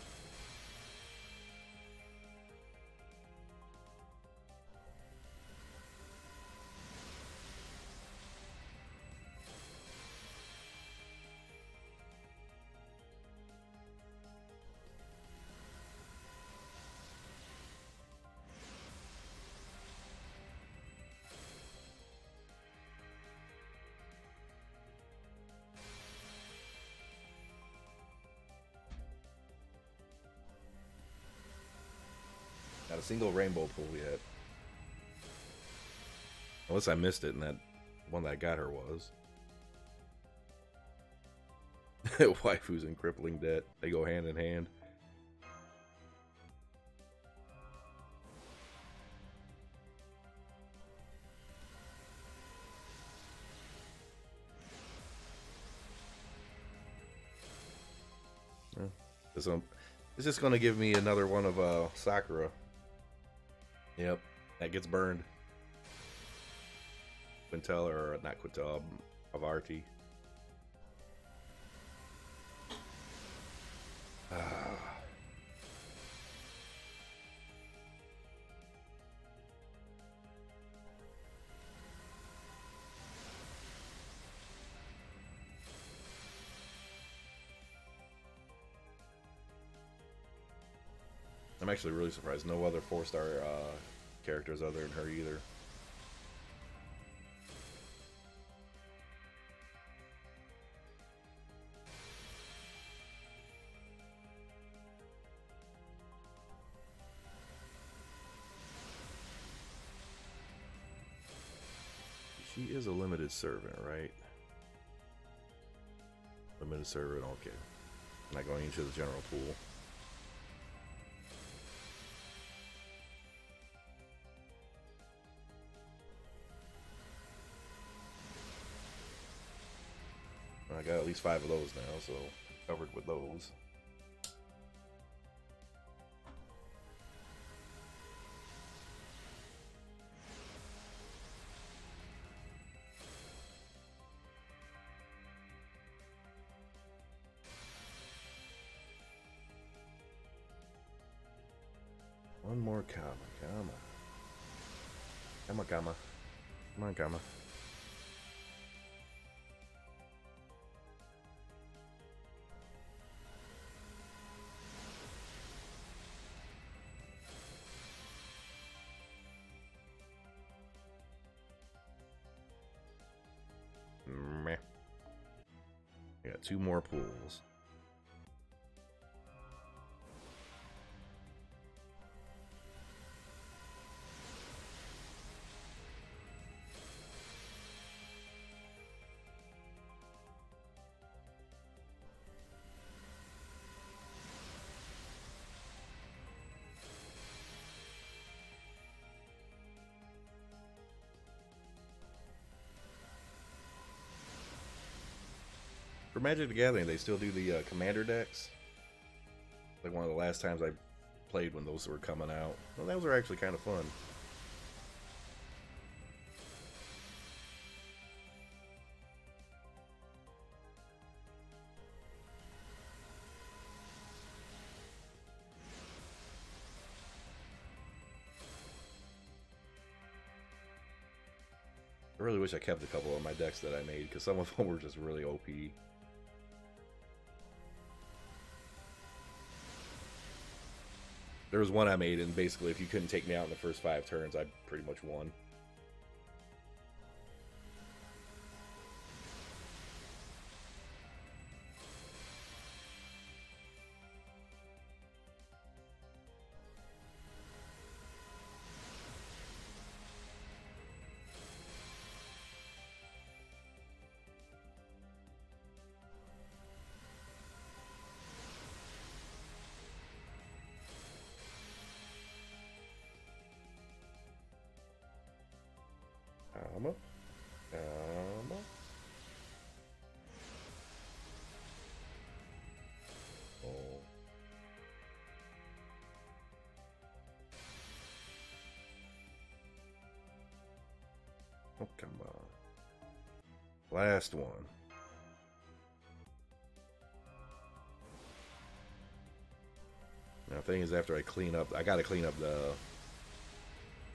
Speaker 1: Not a single rainbow pull yet. Unless I missed it, and that one that I got her was. Waifus and crippling debt. They go hand in hand. It's just going to give me another one of Sakura. Yep, that gets burned. Quintel, or not Quintel, of RT. I'm actually really surprised no other 4-star characters other than her either. She is a limited servant, right? Limited servant, okay. Not going into the general pool. I got at least 5 of those now, so covered with those. One more comma. Come on, comma. Meh. I got 2 more pools. For Magic the Gathering, they still do the commander decks. Like one of the last times I played when those were coming out. Well, those were actually kind of fun. I really wish I kept a couple of my decks that I made, because some of them were just really OP. There was one I made, and basically if you couldn't take me out in the first 5 turns, I pretty much won. Comma. Oh, come on. Last one. Now, the thing is, after I clean up, I gotta clean up the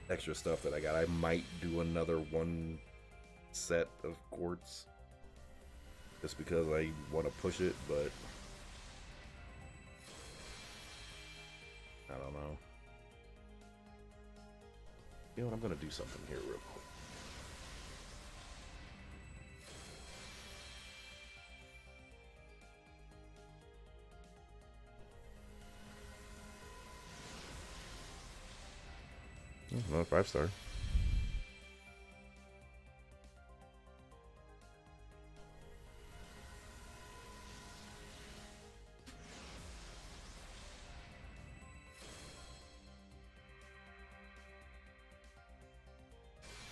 Speaker 1: extra stuff that I got. I might do another one set of quartz just because I want to push it, but I don't know. You know what? I'm gonna do something here real quick. Another 5-star.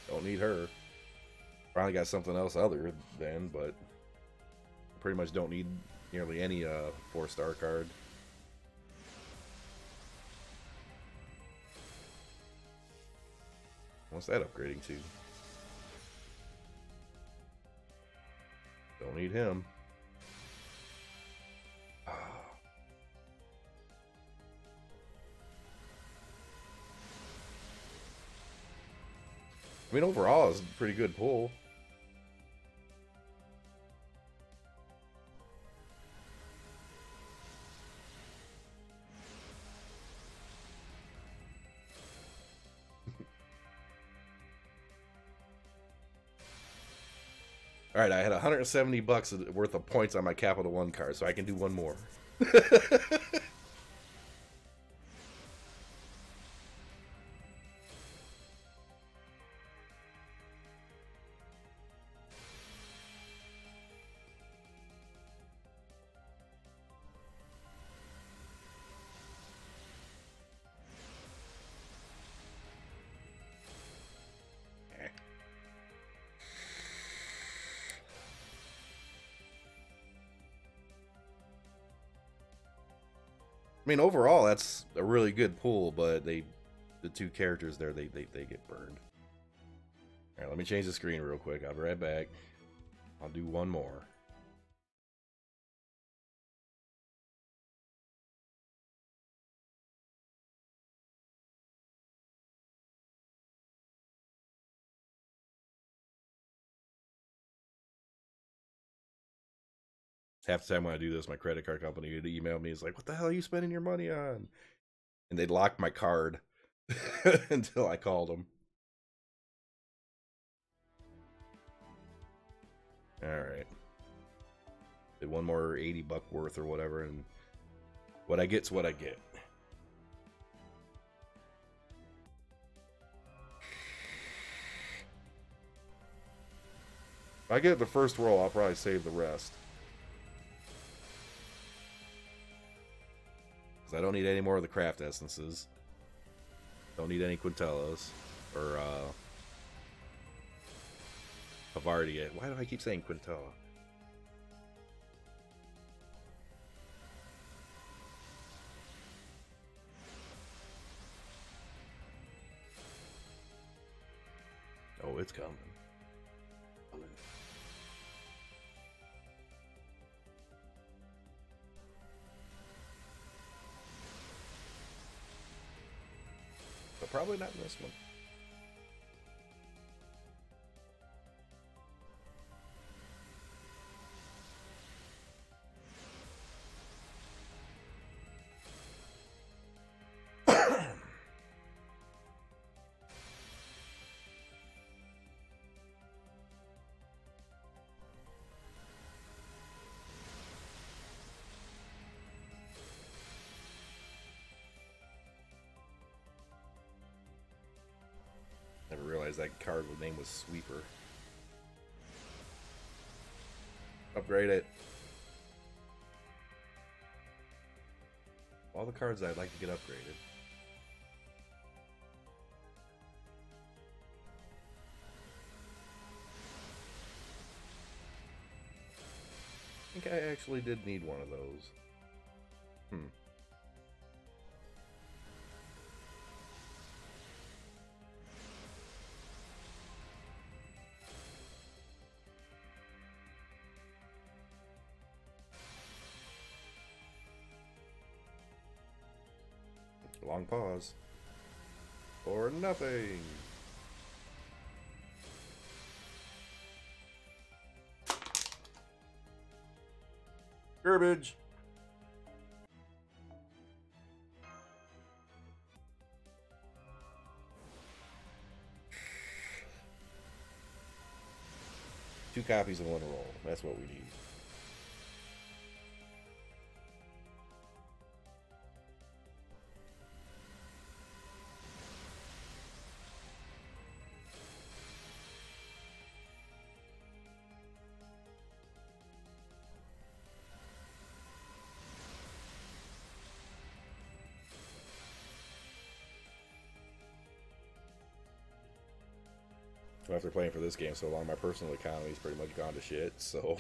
Speaker 1: Don't need her. Probably got something else other than, but pretty much don't need nearly any 4-star card. What's that upgrading to? Don't need him. I mean, overall, it's a pretty good pull. All right, I had $170 worth of points on my Capital One card, so I can do one more. I mean, overall, that's a really good pull, but the two characters there, they get burned. All right, let me change the screen real quick. I'll be right back. I'll do one more. Half the time when I do this, my credit card company would email me. It's like, what the hell are you spending your money on? And they'd lock my card until I called them. All right. Did one more $80 worth or whatever, and what I get's what I get. If I get the first roll, I'll probably save the rest. Because I don't need any more of the craft essences. Don't need any Quintellas. Or, Havardia. Why do I keep saying Quintella? Oh, it's coming. But probably not in this one. Never realized that card name was Sweeper. Upgrade it. All the cards I'd like to get upgraded. I think I actually did need one of those. Long pause. Or nothing. Garbage. Two copies in one roll. That's what we need. After playing for this game so long, my personal economy's pretty much gone to shit, so...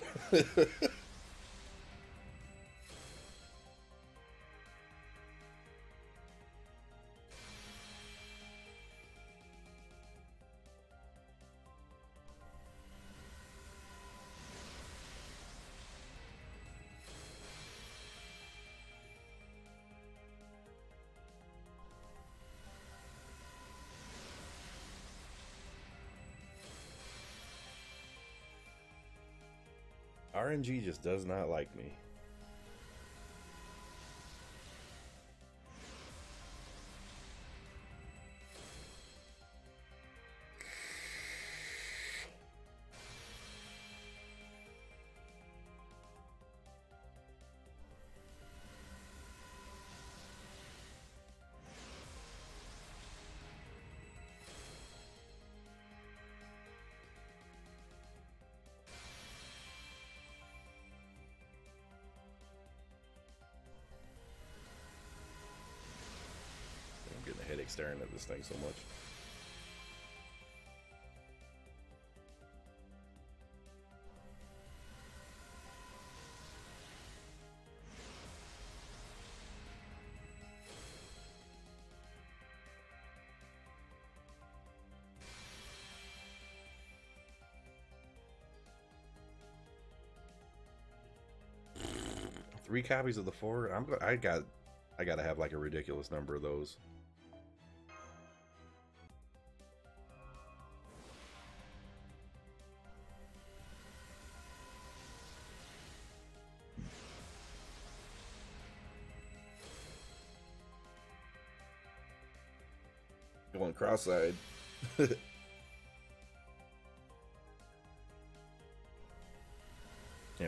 Speaker 1: RNG just does not like me. Getting a headache staring at this thing so much. Three copies of the four. I gotta have like a ridiculous number of those. Going cross-eyed. If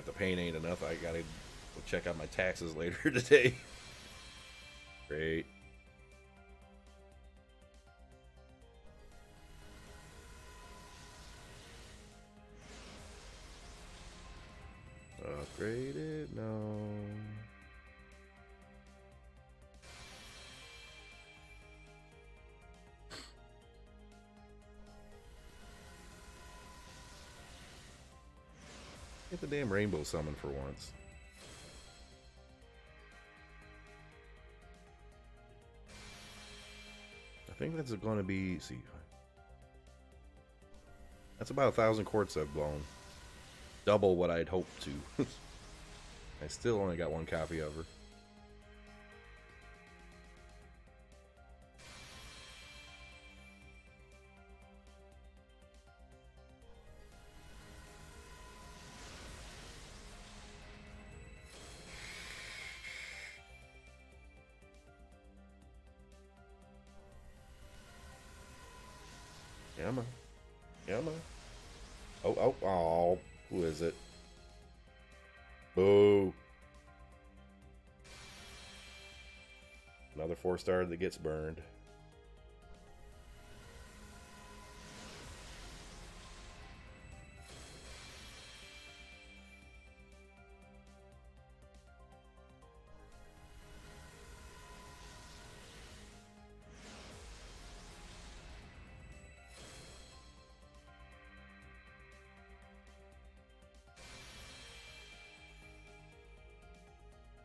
Speaker 1: the pain ain't enough, I gotta go check out my taxes later today. Great. Upgraded? No. Get the damn rainbow summon for once. I think that's going to be, see, that's about 1,000 quartz I've blown. Double what I'd hoped to. I still only got one copy of her. Come on. Come on. Oh. Who is it? Boo. Another 4-star that gets burned.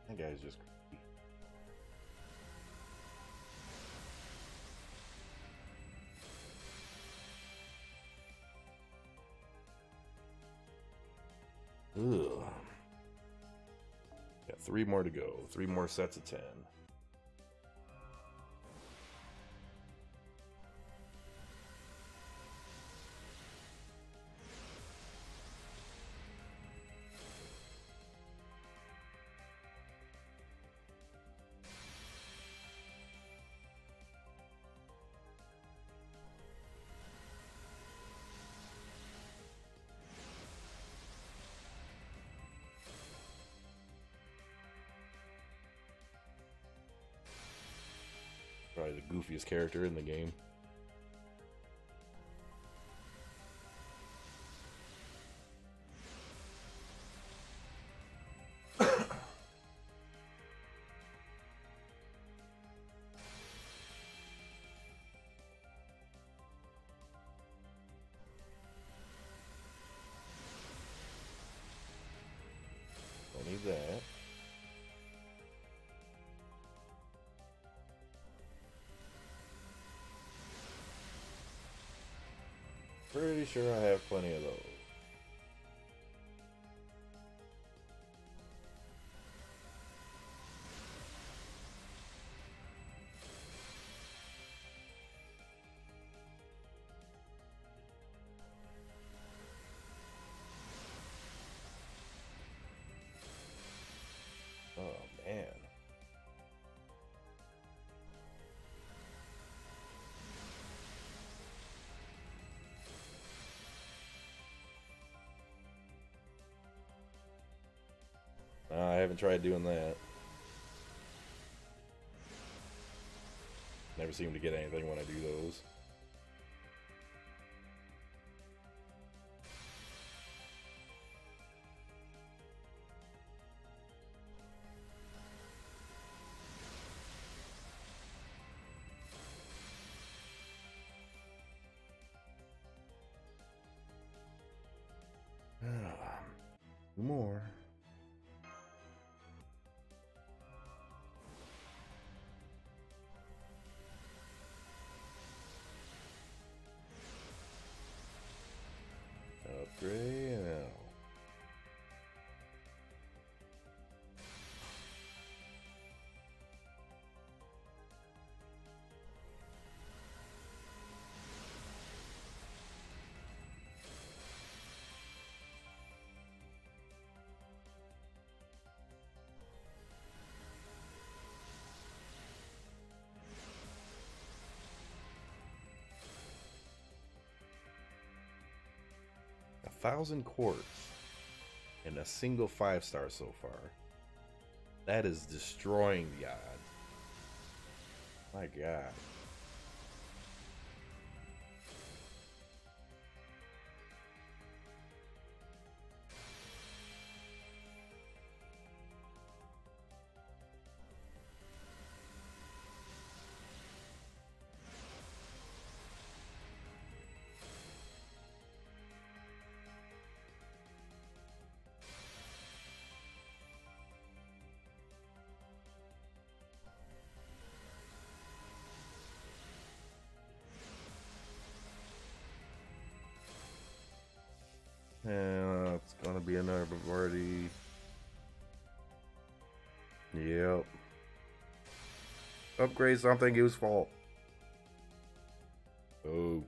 Speaker 1: That guy's just creepy. Ugh. Got 3 more to go. 3 more sets of 10. Probably the goofiest character in the game. Don't need that. Pretty sure I have plenty of those. Oh man. I haven't tried doing that. Never seem to get anything when I do those. Two more. Upgrade now. A 1,000 quartz and a single 5-star so far. That is destroying the odds. My God. And it's gonna be another party. Yep. Upgrade something useful. Oh.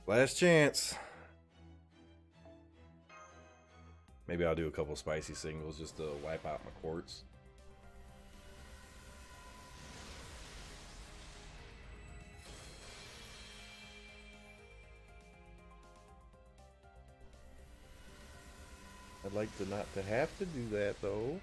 Speaker 1: Last chance. Maybe I'll do a couple spicy singles just to wipe out my quartz. I'd like to not to have to do that though.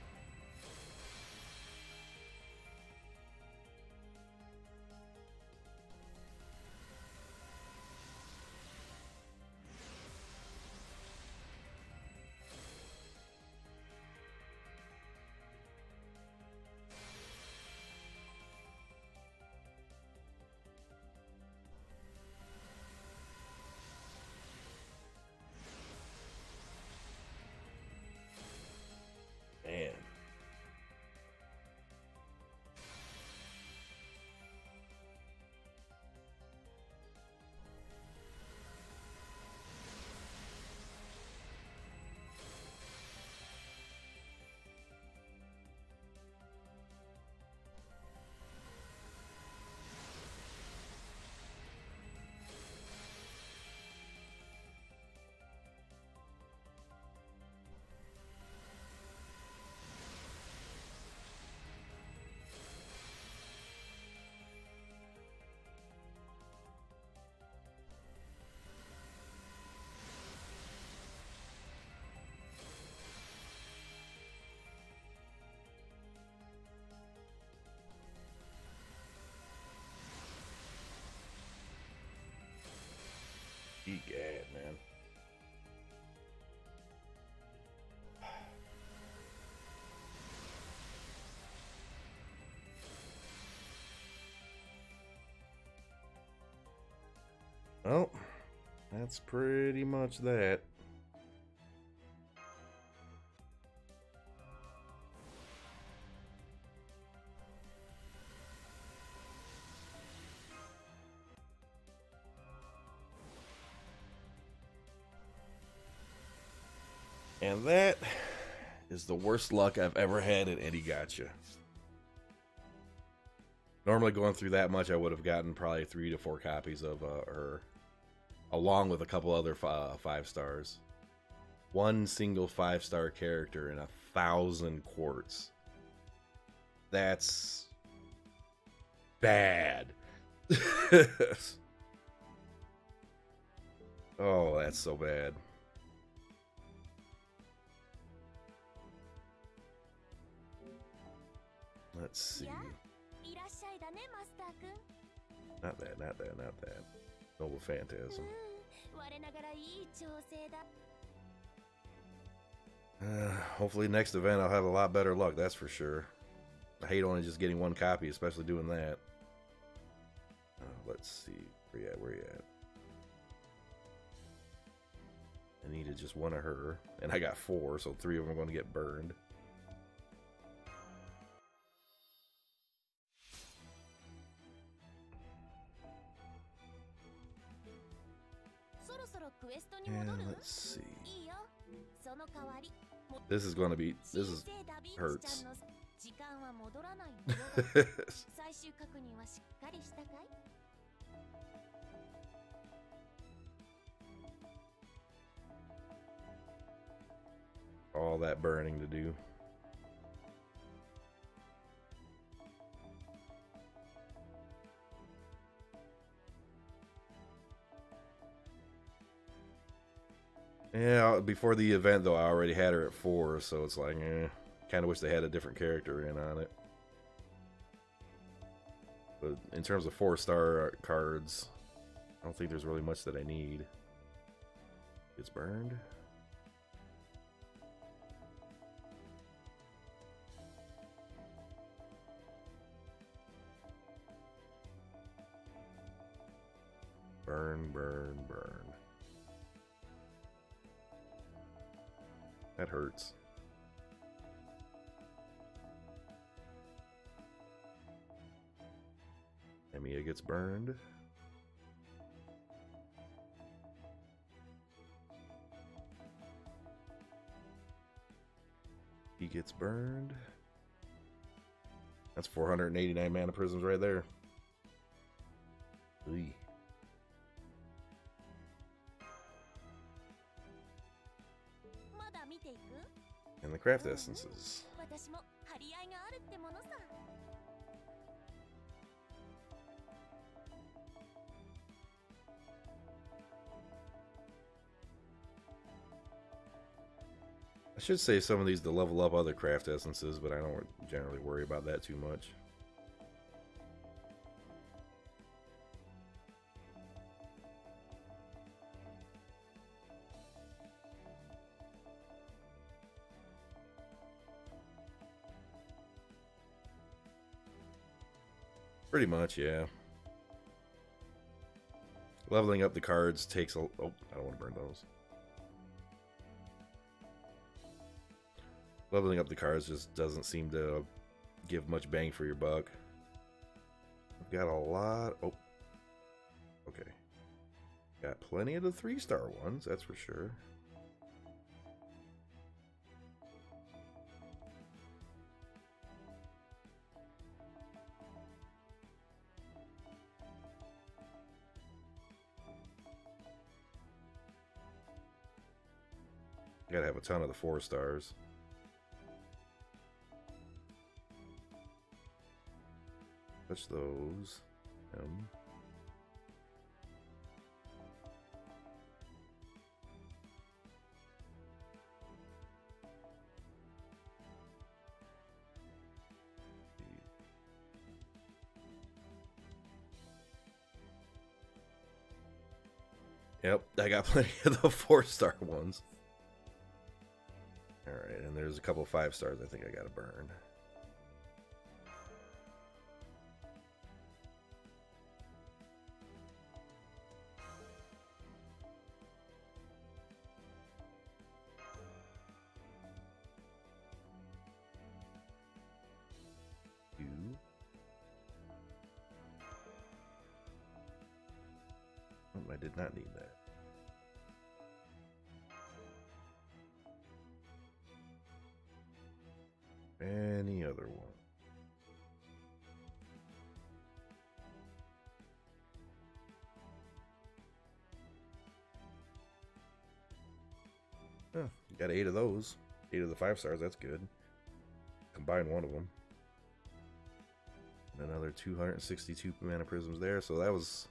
Speaker 1: Man. Well, that's pretty much that. And that is the worst luck I've ever had at any gacha. Normally going through that much, I would have gotten probably 3 to 4 copies of her, along with a couple other 5 stars. One single 5-star character and 1,000 quartz. That's bad. Oh, that's so bad. Let's see. Not that, not that, not that. Noble Phantasm. Hopefully next event I'll have a lot better luck, that's for sure. I hate only just getting 1 copy, especially doing that. Let's see. Where you at? I needed just 1 of her, and I got 4, so 3 of them are going to get burned. And let's see. This is going to be. This is hurts. All that burning to do. Yeah, before the event though, I already had her at 4, so it's like, kind of wish they had a different character in on it. But in terms of 4-star cards, I don't think there's really much that I need. It's burned. Burn, burn, burn. That hurts. Emiya gets burned. He gets burned. That's 489 mana prisms right there. Oy. And the craft essences. I should save some of these to level up other craft essences, but I don't generally worry about that too much. Pretty much, yeah. Leveling up the cards takes a... Oh, I don't want to burn those. Leveling up the cards just doesn't seem to give much bang for your buck. I've got a lot... Oh. Okay. Got plenty of the 3-star ones, that's for sure. Gotta have a ton of the 4 stars. Touch those. Yep, I got plenty of the 4-star ones. Alright, and there's a couple of 5 stars I think I gotta burn. I did not need that. Any other one? Oh, you got 8 of those. 8 of the 5 stars, that's good. Combine one of them. And another 262 mana prisms there, so that was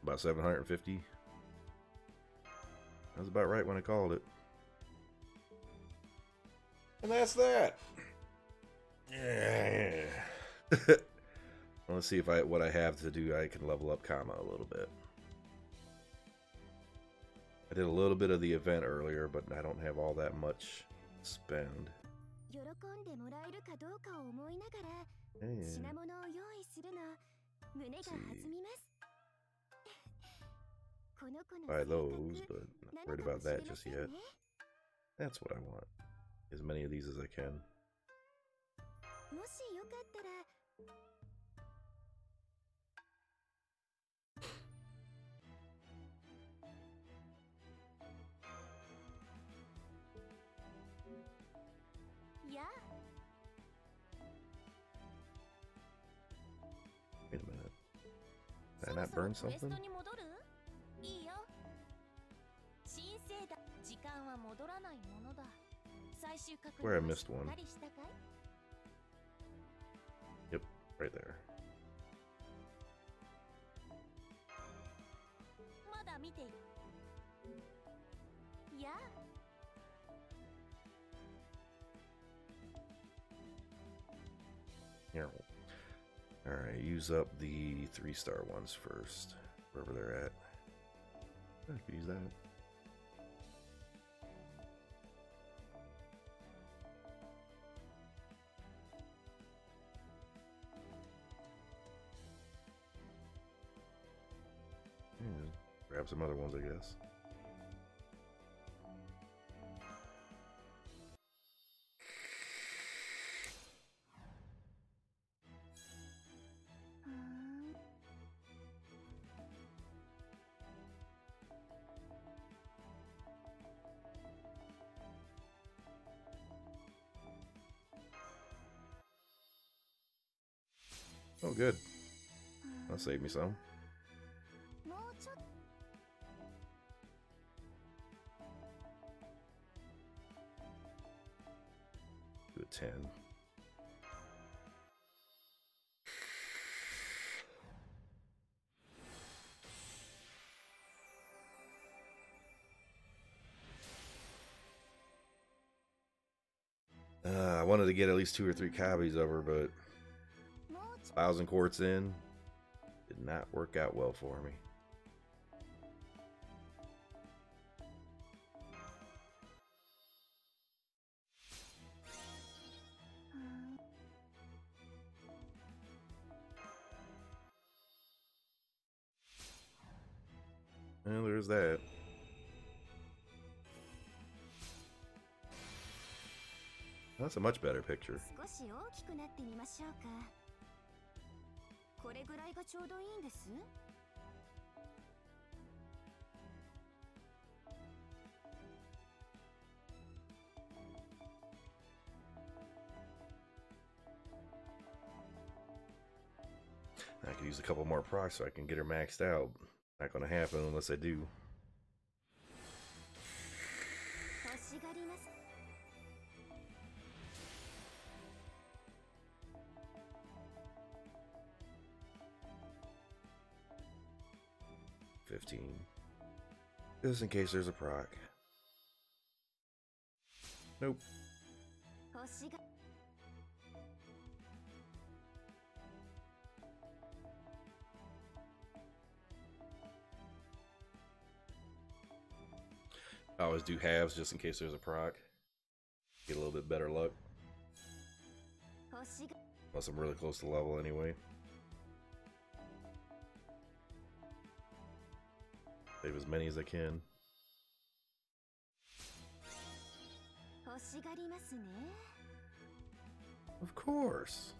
Speaker 1: about 750. That was about right when I called it. And that's that. Yeah. Let's see if what I have to do, I can level up Kama a little bit. I did a little bit of the event earlier, but I don't have all that much to spend. Buy those, but not worried about that just yet. That's what I want. As many of these as I can. Wait a minute. Did I not burn something? Where I missed one. Yep, right there. Here. Alright, use up the 3-star ones first, wherever they're at. I could use that. Grab some other ones, I guess. Oh, good. That'll save me some. Do a 10. I wanted to get at least 2 or 3 copies of her, but 1,000 quartz in did not work out well for me. Well, there's that. That's a much better picture. I could use a couple more procs so I can get her maxed out. Not gonna happen unless I do. Just in case there's a proc. Nope. I always do halves just in case there's a proc. Get a little bit better luck. Unless I'm really close to level anyway. Save as many as I can. Of course.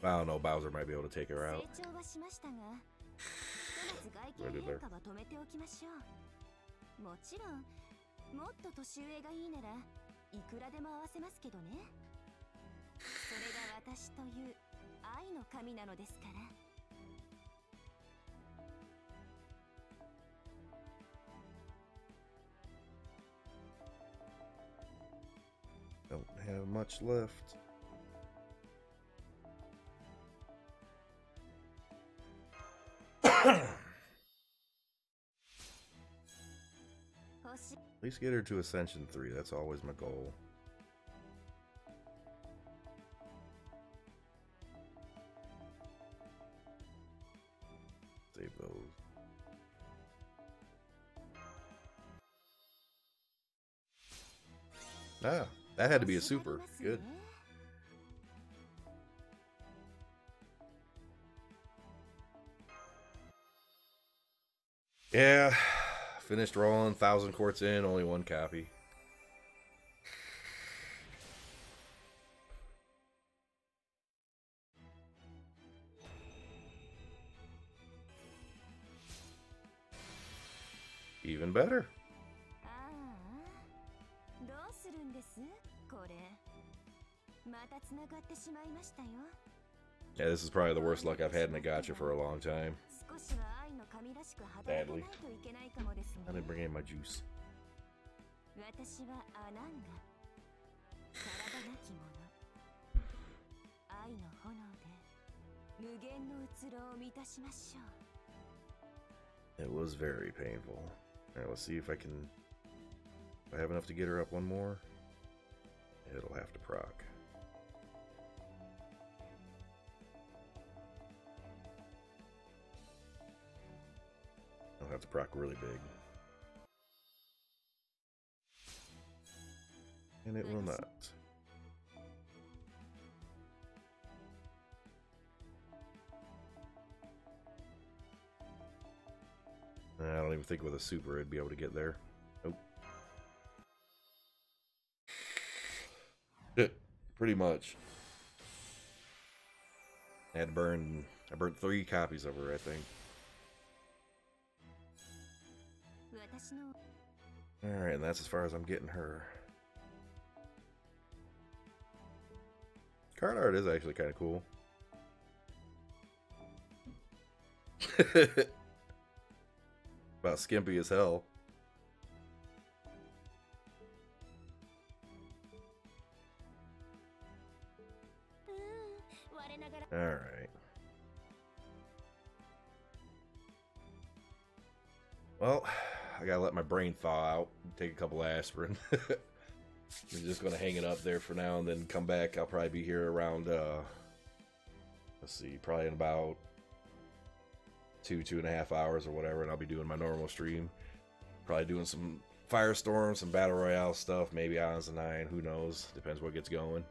Speaker 1: I don't know, Bowser might be able to take her out. What did there?
Speaker 2: もちろん、もっと年上がいいならいくらでも合わせますけどね。それが私という愛の神なのですから。
Speaker 1: Don't have much left. At least get her to Ascension 3. That's always my goal. Save those. Ah, that had to be a super. Good. Yeah. Finished rolling, 1,000 quartz in, only one copy. Even better. Yeah, this is probably the worst luck I've had in a gacha for a long time. Badly. I didn't bring in my juice. It was very painful. Alright, let's see if I can... If I have enough to get her up one more. It'll have to proc. I'll have to proc really big. And it will not. I don't even think with a super I'd be able to get there. Nope. Pretty much. I burned 3 copies of her, I think. Alright, and that's as far as I'm getting her. Card art is actually kind of cool. About skimpy as hell. Alright. Well, I gotta let my brain thaw out, take a couple aspirin. I'm just gonna hang it up there for now and then come back. I'll probably be here around, let's see, probably in about 2.5 hours or whatever, and I'll be doing my normal stream. Probably doing some Firestorm, some Battle Royale stuff, maybe Islands of 9, who knows, depends what gets going.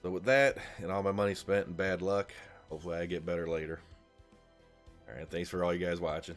Speaker 1: So with that, and all my money spent and bad luck, hopefully I get better later. Alright, thanks for all you guys watching.